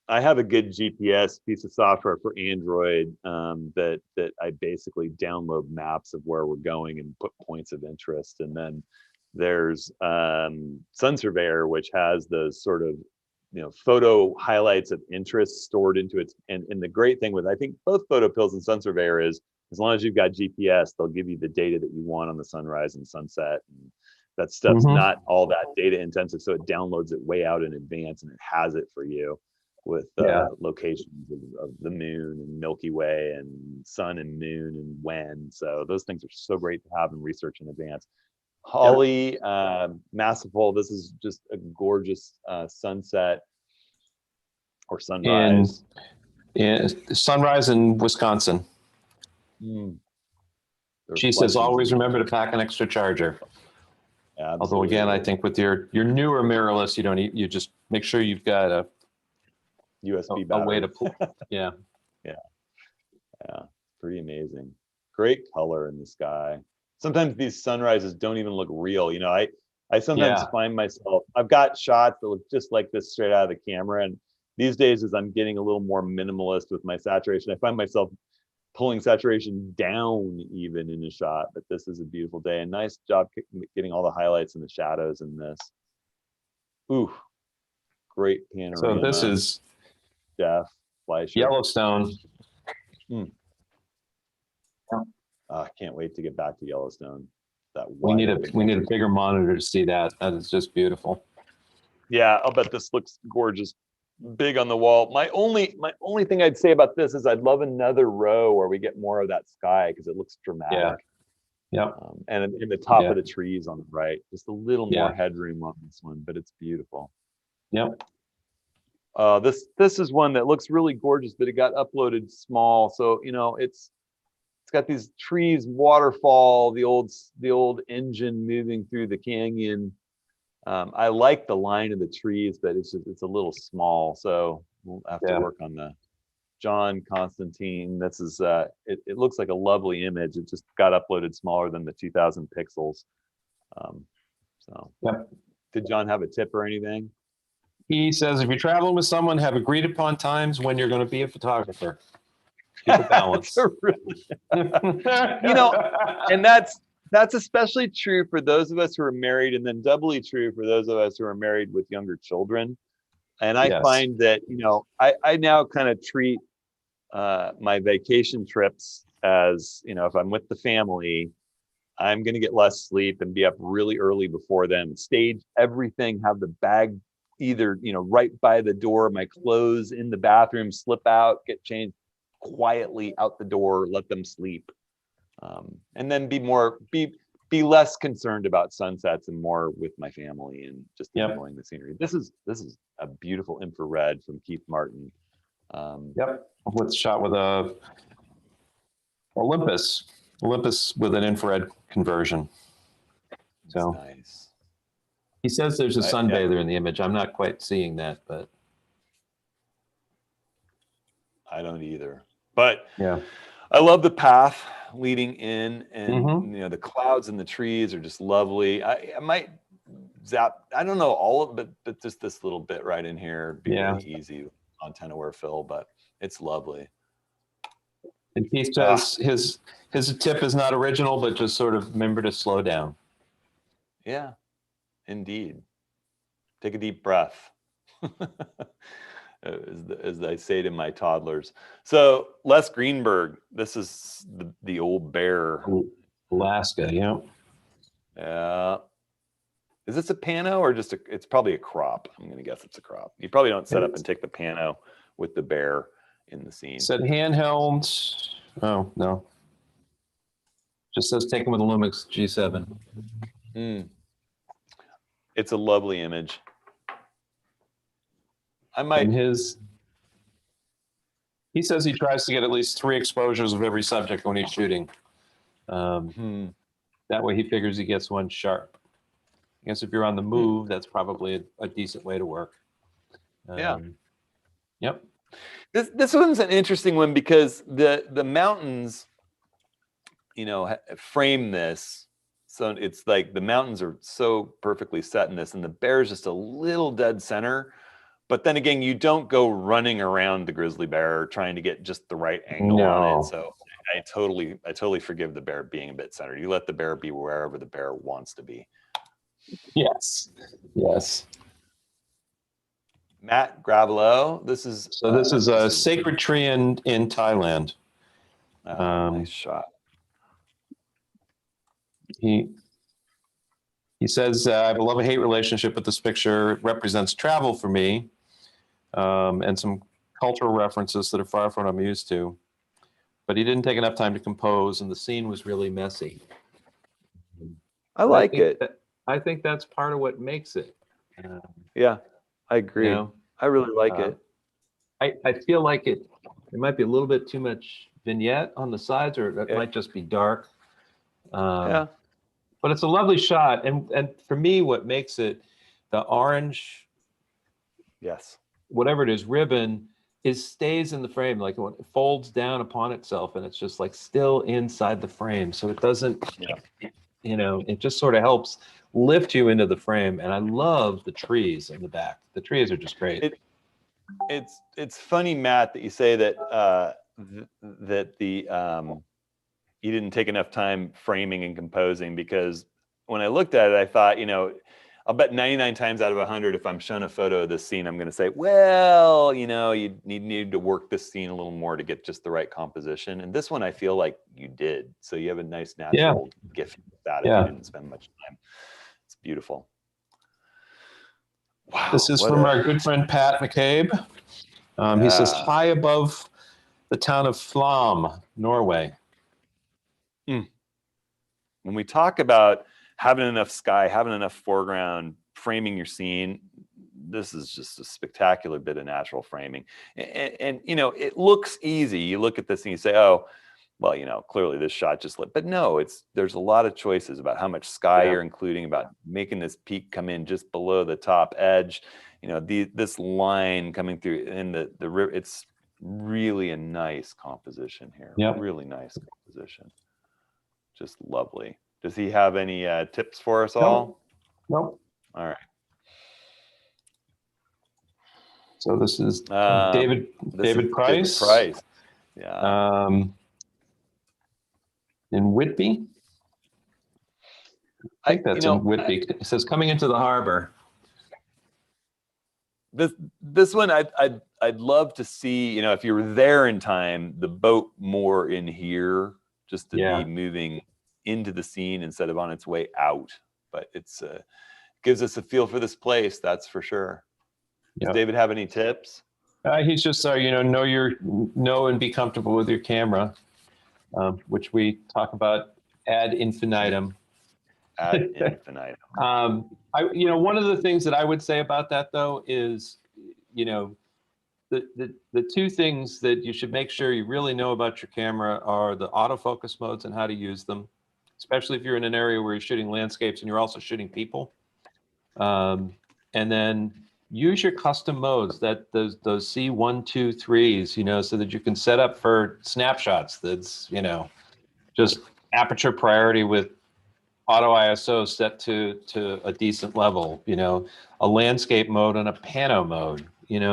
I have a good GPS piece of software for Android that I basically download maps of where we're going and put points of interest. And then there's Sun Surveyor, which has those sort of photo highlights of interest stored into its. And the great thing with I think both Photo Pills and Sun Surveyor is as long as you've got GPS, they'll give you the data that you want on the sunrise and sunset. And that stuff's not all that data intensive, so it downloads it way out in advance and it has it for you with locations of the moon and Milky Way and sun and moon and when. So those things are so great to have and research in advance. Holly, Massiful, this is just a gorgeous sunset or sunrise. in sunrise in Wisconsin. She says, always remember to pack an extra charger. Absolutely. Although again, I think with your newer mirrorless, you just make sure you've got a USB battery. A way to yeah. Pretty amazing. Great color in the sky. Sometimes these sunrises don't even look real. I sometimes find myself, I've got shots that look just like this straight out of the camera. And these days, as I'm getting a little more minimalist with my saturation, I find myself pulling saturation down even in a shot. But this is a beautiful day, and nice job getting all the highlights and the shadows in this. Ooh, great panorama. So this is Jeff Fleischer. Yellowstone. I can't wait to get back to Yellowstone. We need a bigger monitor to see that. That is just beautiful. Yeah, I'll bet this looks gorgeous. Big on the wall. My only thing I'd say about this is I'd love another row where we get more of that sky because it looks dramatic. Yeah. And in the top of the trees on the right, just a little more headroom on this one, but it's beautiful. Yep. This is one that looks really gorgeous, but it got uploaded small. So it's got these trees, waterfall, the old engine moving through the canyon. I like the line of the trees, but it's a little small. So we'll have to work on the John Constantine. This is it looks like a lovely image. It just got uploaded smaller than the 2000 pixels. Did John have a tip or anything? He says, if you're traveling with someone, have agreed upon times when you're going to be a photographer. Keep a balance. And that's especially true for those of us who are married, and then doubly true for those of us who are married with younger children. And I find that, I now kind of treat my vacation trips as, if I'm with the family, I'm going to get less sleep and be up really early before them, stage everything, have the bag either, right by the door, my clothes in the bathroom, slip out, get changed quietly out the door, let them sleep. And then be less concerned about sunsets and more with my family and just enjoying the scenery. This is a beautiful infrared from Keith Martin. With shot with a Olympus with an infrared conversion. So nice. He says there's a sunbather in the image. I'm not quite seeing that, but I don't either. But I love the path leading in, and the clouds and the trees are just lovely. I might zap, I don't know all of it, but just this little bit right in here be really easy antenna wear fill, but it's lovely. And Keith says his tip is not original, but just sort of remember to slow down. Yeah, indeed. Take a deep breath. As I say to my toddlers. So Les Greenberg, this is the old bear. Alaska, Yeah. Is this a pano or just it's probably a crop? I'm going to guess it's a crop. You probably don't set up and take the pano with the bear in the scene. Said handheld. Oh, no. Just says take them with a Lumix G7. It's a lovely image. I might. He says he tries to get at least 3 exposures of every subject when he's shooting. That way he figures he gets one sharp. I guess if you're on the move, that's probably a decent way to work. Yep. This one's an interesting one because the mountains, frame this. So it's like the mountains are so perfectly set in this, and the bear's just a little dead center. But then again, you don't go running around the grizzly bear trying to get just the right angle on it. So I totally forgive the bear being a bit centered. You let the bear be wherever the bear wants to be. Yes. Matt Gravelo, this is a sacred tree in Thailand. Nice shot. He says, I have a love-hate relationship with this picture. It represents travel for me, and some cultural references that are far from what I'm used to. But he didn't take enough time to compose, and the scene was really messy. I like it. I think that's part of what makes it. Yeah, I agree. I really like it. I feel like it might be a little bit too much vignette on the sides, or it might just be dark. Yeah. But it's a lovely shot. And for me, what makes it, the orange, yes, whatever it is, ribbon, stays in the frame. Like when it folds down upon itself, and it's just like still inside the frame. So it doesn't, it just sort of helps lift you into the frame. And I love the trees in the back. The trees are just great. It's funny, Matt, that you say that you didn't take enough time framing and composing, because when I looked at it, I thought, I'll bet 99 times out of 100, if I'm shown a photo of this scene, I'm going to say, well, you need to work this scene a little more to get just the right composition. And this one, I feel like you did. So you have a nice natural gift with that if you didn't spend much time. It's beautiful. Wow. This is from our good friend, Pat McCabe. He says, high above the town of Flom, Norway. When we talk about having enough sky, having enough foreground, framing your scene, this is just a spectacular bit of natural framing. And it looks easy. You look at this and you say, oh, well, clearly this shot just lit. But no, there's a lot of choices about how much sky you're including, about making this peak come in just below the top edge. This line coming through in the river. It's really a nice composition here. Really nice composition. Just lovely. Does he have any tips for us all? Nope. All right. So this is David Price. David Price. Yeah. In Whitby. I think that's in Whitby. It says coming into the harbor. This one I'd love to see, if you were there in time, the boat more in here, just to be moving into the scene instead of on its way out. But it's gives us a feel for this place, that's for sure. Does David have any tips? He's just know and be comfortable with your camera, which we talk about ad infinitum. Ad infinitum. One of the things that I would say about that, though, is, the two things that you should make sure you really know about your camera are the autofocus modes and how to use them, especially if you're in an area where you're shooting landscapes and you're also shooting people. And then use your custom modes, those C1, 2, 3s, so that you can set up for snapshots. That's, just aperture priority with auto ISO set to a decent level, a landscape mode and a pano mode,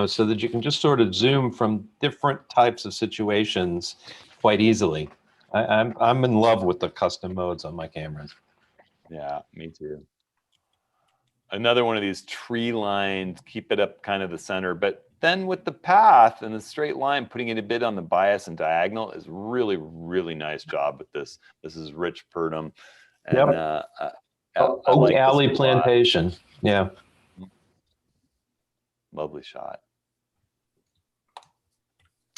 so that you can just sort of zoom from different types of situations quite easily. I'm in love with the custom modes on my cameras. Yeah, me too. Another one of these tree lines, keep it up kind of the center, but then with the path and the straight line, putting it a bit on the bias and diagonal is really, really nice job with this. This is Rich Purdom. And Oak like Alley Plantation. Yeah. Lovely shot.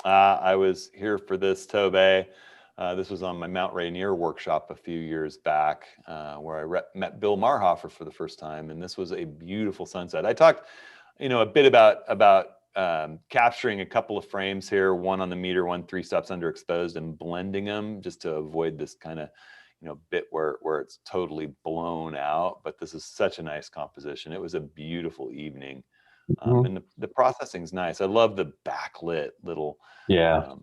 I was here for this, Tobey. This was on my Mount Rainier workshop a few years back, where I met Bill Marhofer for the first time, and this was a beautiful sunset. I talked, a bit about capturing a couple of frames here, one on the meter, one 3 steps underexposed, and blending them just to avoid this kind of, bit where it's totally blown out. But this is such a nice composition. It was a beautiful evening. Mhm. And the processing's nice. I love the backlit little, Yeah.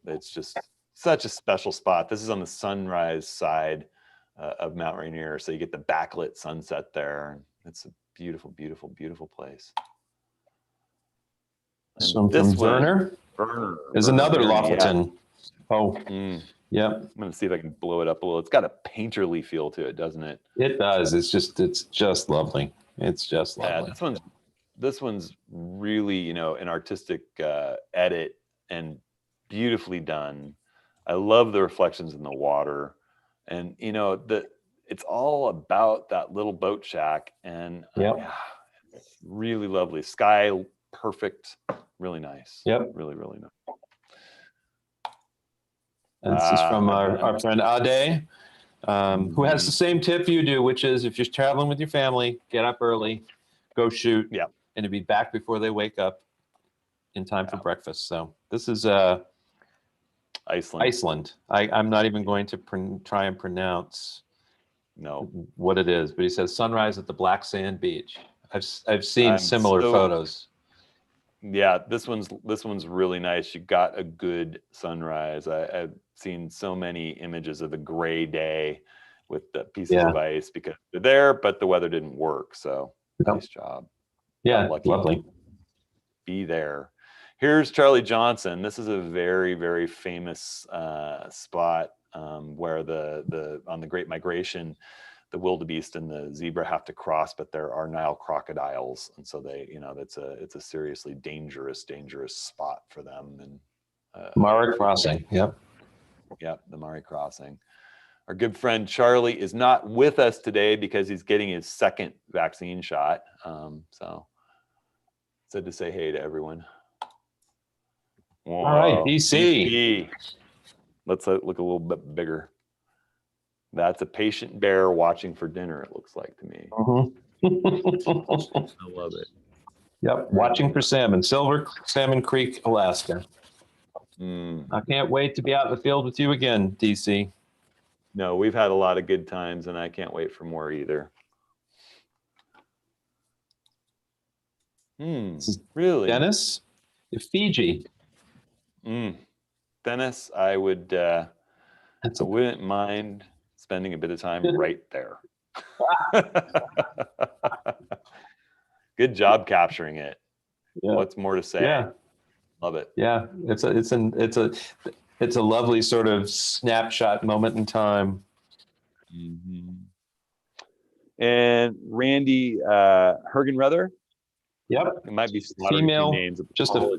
it's just such a special spot. This is on the sunrise side of Mount Rainier. So you get the backlit sunset there. It's a beautiful, beautiful, beautiful place. This And one from one, Werner. Werner, There's another Werner, yeah. Lofoten. Oh, yep. I'm going to see if I can blow it up a little. It's got a painterly feel to it, doesn't it? It does. It's just lovely. It's just lovely. Yeah, this one's really, an artistic edit and beautifully done. I love the reflections in the water, and it's all about that little boat shack, and Yep. yeah, it's really lovely. Sky perfect, really nice. Yep. Really, really nice. And this is from our friend Ade, who has the same tip you do, which is if you're traveling with your family, get up early, go shoot, and to be back before they wake up in time for breakfast. So this is Iceland. I'm not even going to try and pronounce what it is, but he says sunrise at the black sand beach. I've seen similar photos. Yeah, this one's really nice. You got a good sunrise. I've seen so many images of the gray day with the pieces of ice because they're there, but the weather didn't work. So nice job. Yeah, lucky lovely. to be there. Here's Charlie Johnson. This is a very, very famous spot where on the Great Migration, the wildebeest and the zebra have to cross, but there are Nile crocodiles, and so it's a seriously dangerous spot for them. And Mara Crossing. Yep, the Murray Crossing. Our good friend Charlie is not with us today because he's getting his second vaccine shot. So said to say hey to everyone. Whoa. All right, DC. Let's look a little bit bigger. That's a patient bear watching for dinner, it looks like to me. I love it. Yep, watching for salmon, Silver Salmon Creek, Alaska. I can't wait to be out in the field with you again, DC. No, we've had a lot of good times, and I can't wait for more either. Really? Dennis, Fiji. Dennis, I wouldn't mind spending a bit of time right there. Good job capturing it. Yeah. What's more to say? Yeah. Love it. Yeah, it's a lovely sort of snapshot moment in time. And Randy Hergenruther. Yep. It might be female names. So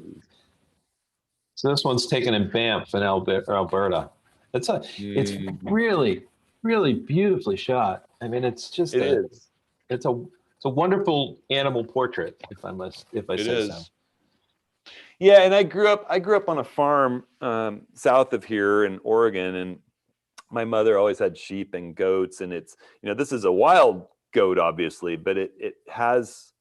this one's taken in Banff in Alberta. It's really, really beautifully shot. I mean, it's a wonderful animal portrait, if I say so. Yeah, and I grew up on a farm south of here in Oregon, and my mother always had sheep and goats, and it's this is a wild goat, obviously, but it has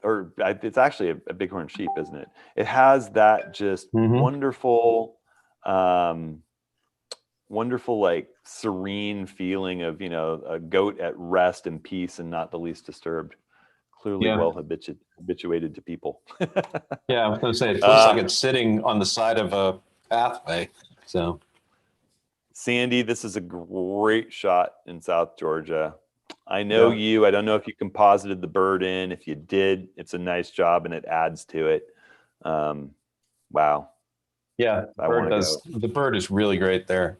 or it's actually a bighorn sheep, isn't it? It has that just wonderful, wonderful, like serene feeling of a goat at rest and peace and not the least disturbed. Clearly well habituated to people. Yeah, I was going to say, it looks like it's sitting on the side of a pathway. So, Sandy, this is a great shot in South Georgia. I know you. I don't know if you composited the bird in. If you did, it's a nice job and it adds to it. Wow. Yeah, the bird is really great there.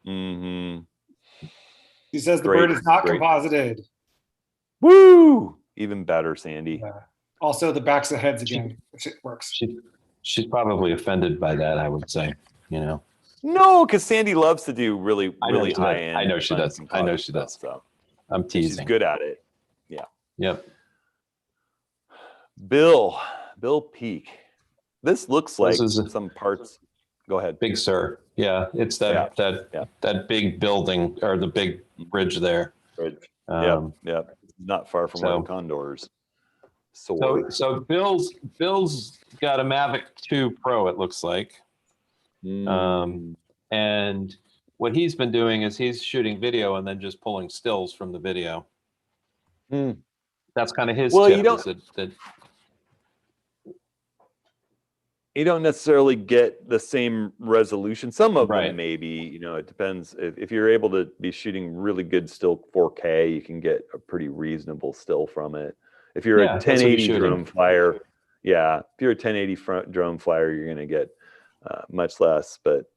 He says the bird is not composited. Woo! Even better, Sandy. Also, the backs of heads again, which it works. She's probably offended by that, I would say. No, because Sandy loves to do really high end. I know she does. I know she does. So I'm teasing. She's good at it. Yeah. Yep. Bill Peak. This looks like some parts. Go ahead. Big Sur. Yeah, it's that big building or the big bridge there. Yeah. Not far from where the condors soar. So Bill's got a Mavic 2 Pro, it looks like. And what he's been doing is he's shooting video and then just pulling stills from the video. That That's kind of his Well, tip. you don't- Is that You don't necessarily get the same resolution. Some of Right. them maybe, you know, it depends. If you're able to be shooting really good still 4K, you can get a pretty reasonable still from it. If you're Yeah, a that's what you're 1080 shooting. drone flyer, yeah, if you're a 1080 drone flyer, you're going to get much less. But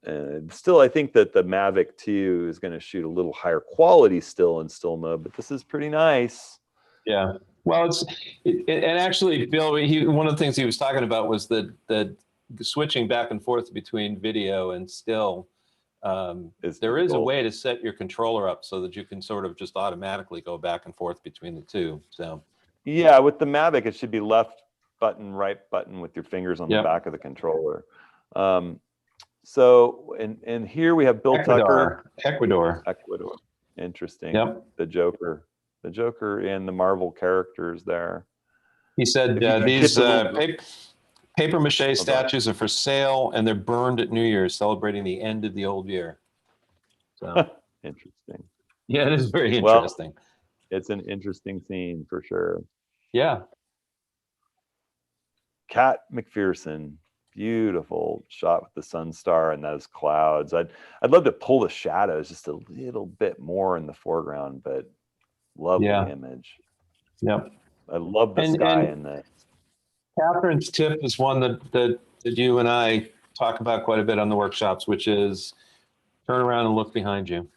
still, I think that the Mavic 2 is going to shoot a little higher quality still in still mode, but this is pretty nice. Yeah. Well, and actually, Bill, one of the things he was talking about was that the switching back and forth between video and still. There is a difficult. way to set your controller up so that you can sort of just automatically go back and forth between the two. So Yeah, with the Mavic, it should be left button, right button with your fingers on the Yep. back of the controller. So, and here we have Bill Tucker. Ecuador. Interesting. Yep. The Joker and the Marvel characters there. He said If you could these skip a little- paper mache on. statues are for sale and they're burned at New Year's, celebrating the end of the old year. So Interesting. yeah, it is very Well, interesting. It's an interesting scene for sure. Yeah. Kat McPherson, beautiful shot with the sun star and those clouds. I'd love to pull the shadows just a little bit more in the foreground, but lovely Yeah. image. Yep. I love the sky in this. Catherine's tip is one that you and I talk about quite a bit on the workshops, which is turn around and look behind you.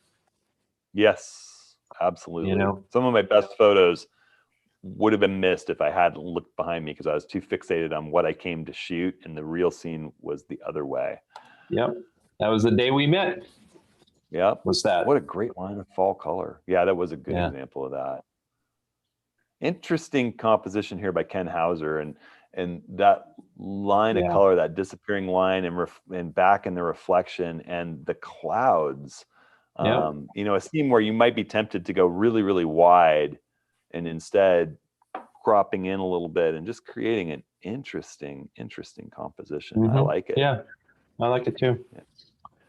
Yes, absolutely. You know? Some of my best photos would have been missed if I hadn't looked behind me because I was too fixated on what I came to shoot, and the real scene was the other way. Yep. That was the day we met. Yep. Was that? What a great line of fall color. Yeah, that was a good Yeah. example of that. Interesting composition here by Ken Hauser, and that line of Yeah. color, that disappearing line and back in the reflection and the clouds. Yeah. You know, a scene where you might be tempted to go really, really wide and instead cropping in a little bit and just creating an interesting composition. I Mhm. like it. Yeah, I like it too.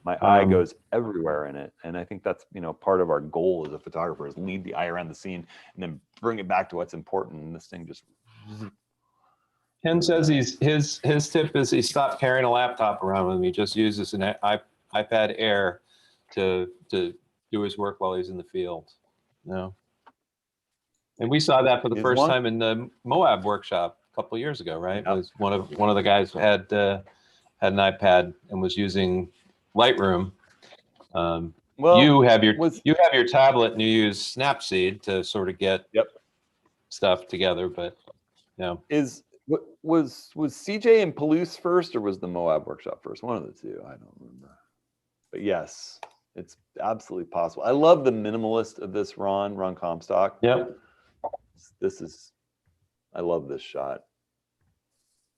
My eye goes everywhere in it. And I think that's, you know, part of our goal as a photographer is lead the eye around the scene and then bring it back to what's important. And this thing just. Ken says his tip is he stopped carrying a laptop around with him. He just uses an iPad Air to do his work while he's in the field. No. And we saw that for the Is first one- time in the Moab workshop a couple of years ago, right? Yep. It was one of the guys had an iPad and was using Lightroom. Well, you have your tablet and you use Snapseed to sort of get stuff together, but was CJ in Palouse first or was the Moab workshop first? One of the two. I don't remember. But yes, it's absolutely possible. I love the minimalist of this Ron Comstock. Yep. I love this shot.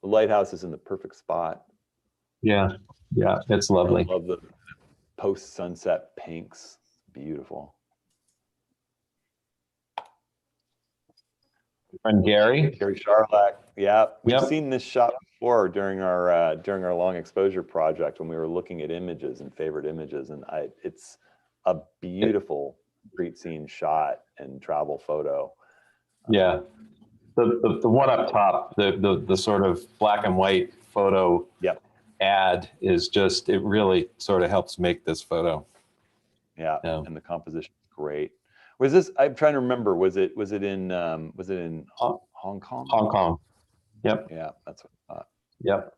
The lighthouse is in the perfect spot. Yeah, it's lovely. I love the post-sunset pinks. Beautiful. And Gary Charlack. Yeah, we've Yep. seen this shot before during our long exposure project when we were looking at images and favorite images, and it's a beautiful street scene shot and travel photo. Yeah, the one up top, the sort of black and white photo ad is just, it really sort of helps make this photo. Yeah. And the composition is great. Was this? I'm trying to remember. Was it in Hong Kong? Hong Kong. Yep. Yeah, that's what I thought. Yep.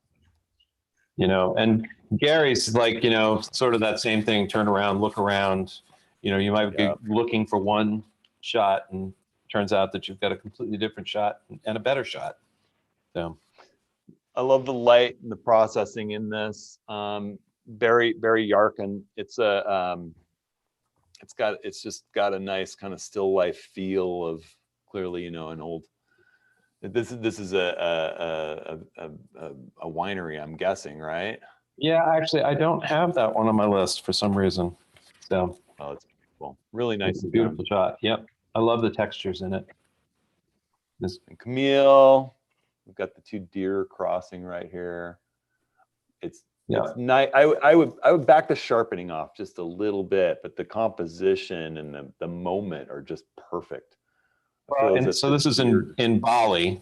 You know, and Gary's like, you know, sort of that same thing. Turn around, look around. You know, you might be looking for one shot, and turns out that you've got a completely different shot and a better shot. So, I love the light and the processing in this. Barry Yarkin. It's just got a nice kind of still life feel of clearly, you know, an old. This is a winery, I'm guessing, right? yeah, actually, I don't have that one on my list for some reason. So, oh, it's beautiful. Really nice. It's a beautiful shot. Yep, I love the textures in it. And Camille, we've got the two deer crossing right here. It's nice. I would back the sharpening off just a little bit, but the composition and the moment are just perfect. Well, and so this is in Bali,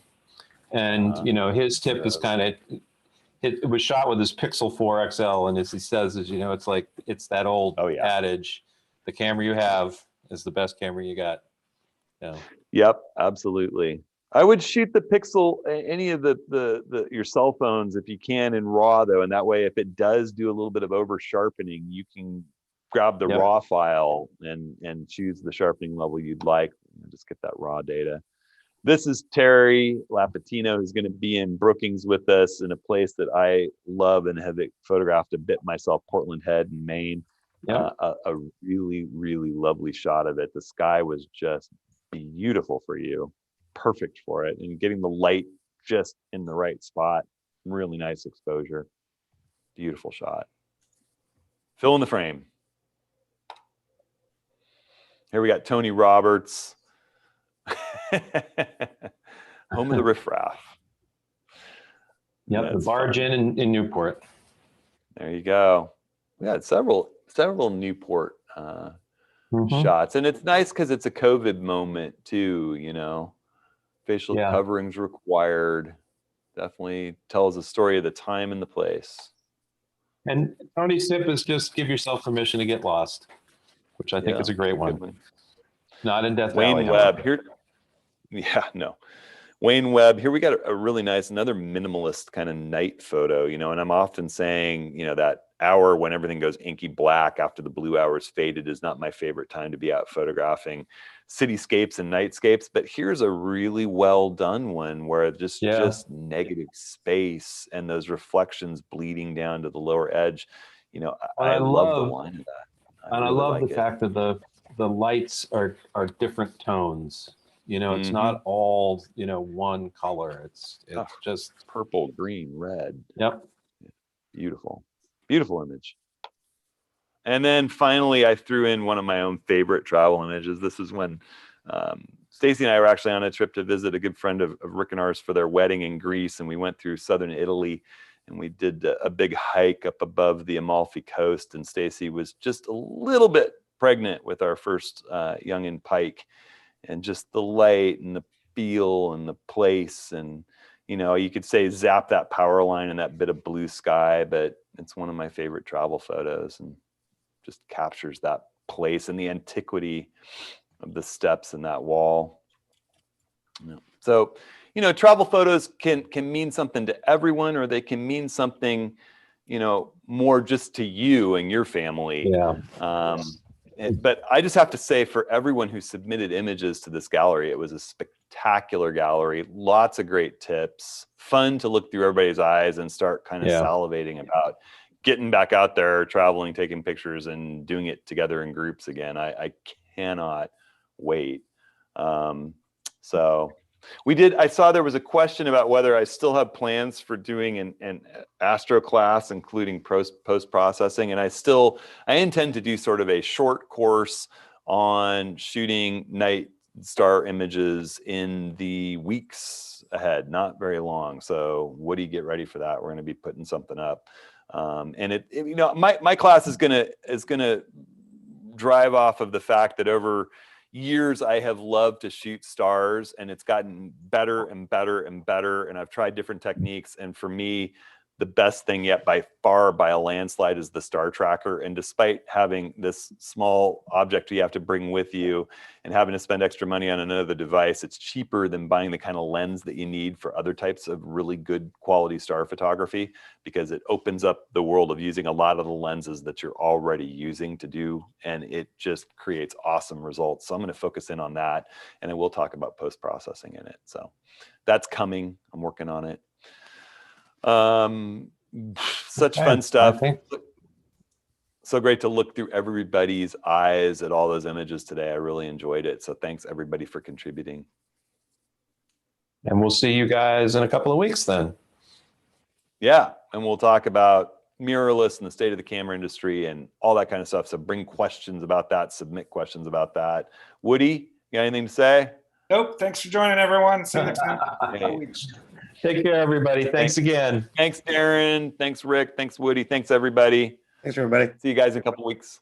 and his tip is kind of it was shot with his Pixel 4 XL, and as he says, it's like it's that old adage: the camera you have is the best camera you got. Yeah. Yep, absolutely. I would shoot the Pixel, any of the your cell phones if you can in RAW though, and that way if it does do a little bit of over sharpening, you can grab the RAW file and choose the sharpening level you'd like. Just get that raw data. This is Terry Lapatino, who's going to be in Brookings with us in a place that I love and have photographed a bit myself, Portland Head in Maine. Yeah. A really, really lovely shot of it. The sky was just beautiful for you, perfect for it, and getting the light just in the right spot. Really nice exposure. Beautiful shot. Fill in the frame. Here we got Tony Roberts. Home of the riffraff. Yep, the barge in Newport. There you go. We had several Newport shots, and it's nice because it's a COVID moment too. Facial coverings required. Definitely tells a story of the time and the place. And Tony's tip is just give yourself permission to get lost, which I think is a great one. Not in Death Valley. Wayne Webb here. Yeah, no. Wayne Webb, here we got a really nice, another minimalist kind of night photo, and I'm often saying, that hour when everything goes inky black after the blue hours faded is not my favorite time to be out photographing cityscapes and nightscapes, but here's a really well done one where just negative space and those reflections bleeding down to the lower edge. I love the line of that. I love the fact that the lights are different tones. It's not all, one color. It's just purple, green, red. Yep. Beautiful. Beautiful image. And then finally, I threw in one of my own favorite travel images. This is when Stacy and I were actually on a trip to visit a good friend of Rick and ours for their wedding in Greece. And we went through southern Italy and we did a big hike up above the Amalfi Coast. And Stacy was just a little bit pregnant with our first youngin' pike. And just the light and the feel and the place. And, you could say zap that power line and that bit of blue sky, but it's one of my favorite travel photos and just captures that place and the antiquity of the steps in that wall. So, travel photos can mean something to everyone, or they can mean something, more just to you and your family. Yeah. But I just have to say, for everyone who submitted images to this gallery, it was a spectacular gallery. Lots of great tips. Fun to look through everybody's eyes and start kind of salivating about getting back out there, traveling, taking pictures, and doing it together in groups again. I cannot wait. So I saw there was a question about whether I still have plans for doing an astro class, including post-processing. And I intend to do sort of a short course on shooting night star images in the weeks ahead, not very long. So what do you get ready for that? We're going to be putting something up. And my class is going to drive off of the fact that over years I have loved to shoot stars, and it's gotten better and better and better. And I've tried different techniques. And for me, the best thing yet by far, by a landslide, is the star tracker. And despite having this small object you have to bring with you and having to spend extra money on another device, it's cheaper than buying the kind of lens that you need for other types of really good quality star photography, because it opens up the world of using a lot of the lenses that you're already using to do, and it just creates awesome results. So I'm going to focus in on that, and then we'll talk about post-processing in it. So that's coming. I'm working on it. Such fun stuff. So great to look through everybody's eyes at all those images today. I really enjoyed it. So thanks everybody for contributing. And we'll see you guys in a couple of weeks then. Yeah. And we'll talk about mirrorless and the state of the camera industry and all that kind of stuff. So bring questions about that, submit questions about that. Woody, you got anything to say? Nope. Thanks for joining, everyone. See you next time. Hey. Take care, everybody. Thanks again. Thanks, Darren. Thanks, Rick. Thanks, Woody. Thanks, everybody. Thanks, everybody. See you guys in a couple weeks.